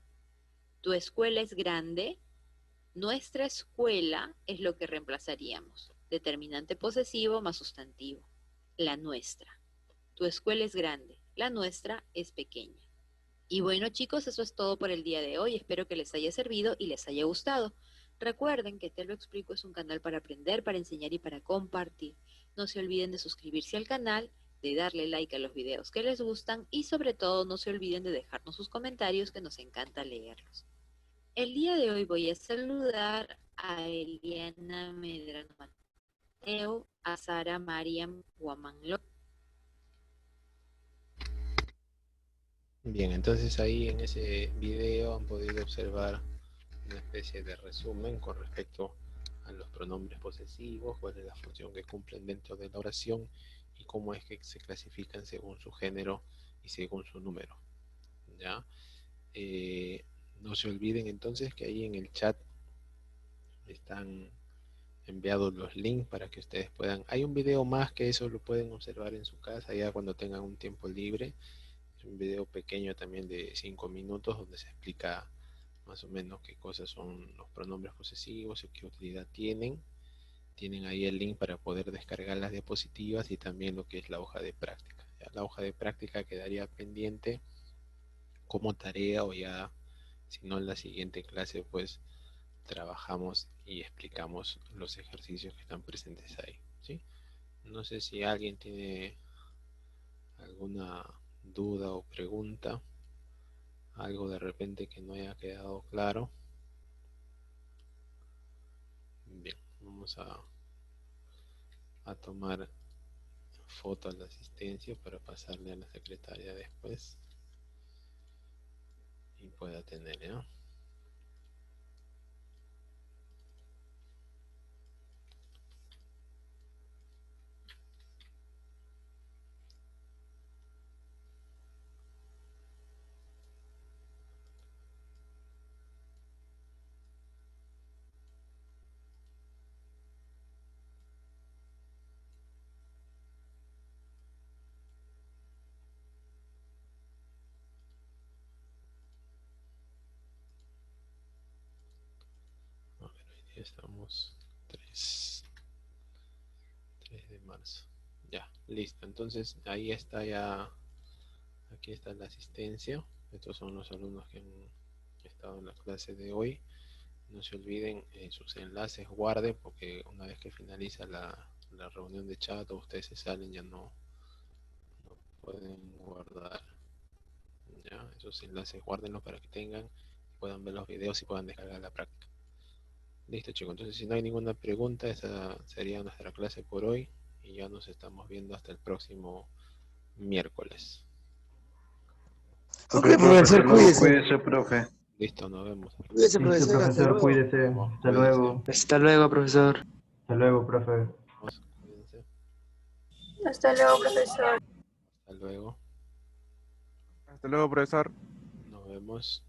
Tu escuela es grande, nuestra escuela es lo que reemplazaríamos. Determinante posesivo más sustantivo. La nuestra. Tu escuela es grande, la nuestra es pequeña. Y bueno, chicos, eso es todo por el día de hoy. Espero que les haya servido y les haya gustado. Recuerden que Te lo explico es un canal para aprender, para enseñar y para compartir. No se olviden de suscribirse al canal, de darle like a los videos que les gustan y sobre todo no se olviden de dejarnos sus comentarios, que nos encanta leerlos. El día de hoy voy a saludar a Eliana Medrano Mateo, a Sara Mariam Guamanlo. Bien, entonces ahí en ese video han podido observar una especie de resumen con respecto a los pronombres posesivos, cuál es la función que cumplen dentro de la oración y cómo es que se clasifican según su género y según su número. ¿Ya? No se olviden entonces que ahí en el chat están enviados los links para que ustedes puedan. Hay un video más que eso lo pueden observar en su casa ya cuando tengan un tiempo libre. Es un video pequeño también de 5 minutos donde se explica más o menos qué cosas son los pronombres posesivos y qué utilidad tienen. Tienen ahí el link para poder descargar las diapositivas y también lo que es la hoja de práctica. Ya la hoja de práctica quedaría pendiente como tarea o ya, si no en la siguiente clase, pues trabajamos y explicamos los ejercicios que están presentes ahí, ¿sí? No sé si alguien tiene alguna duda o pregunta, algo de repente que no haya quedado claro. Bien, vamos a tomar foto a la asistencia para pasarle a la secretaria después y pueda tener, ¿no? A ver, hoy día estamos 3 de marzo. Ya, listo. Entonces ahí está ya, aquí está la asistencia. Estos son los alumnos que han estado en la clase de hoy. No se olviden sus enlaces, guarden, porque una vez que finaliza la reunión de chat o ustedes se salen, ya no pueden guardar. ¿Ya? Esos enlaces guárdenlos para que puedan ver los videos y puedan descargar la práctica. Listo, chicos. Entonces, si no hay ninguna pregunta, esa sería nuestra clase por hoy. Y ya nos estamos viendo hasta el próximo miércoles. Ok, profesor, cuídese. Cuídese, profe. Listo, nos vemos. Cuídese, Listo, profesor. Hasta profesor, luego. cuídese. Vamos, Hasta cuídense. luego. Hasta luego, profesor. Hasta luego, profe. Vamos, cuídense. Hasta luego, profesor. Hasta luego. Hasta luego, profesor. Nos vemos.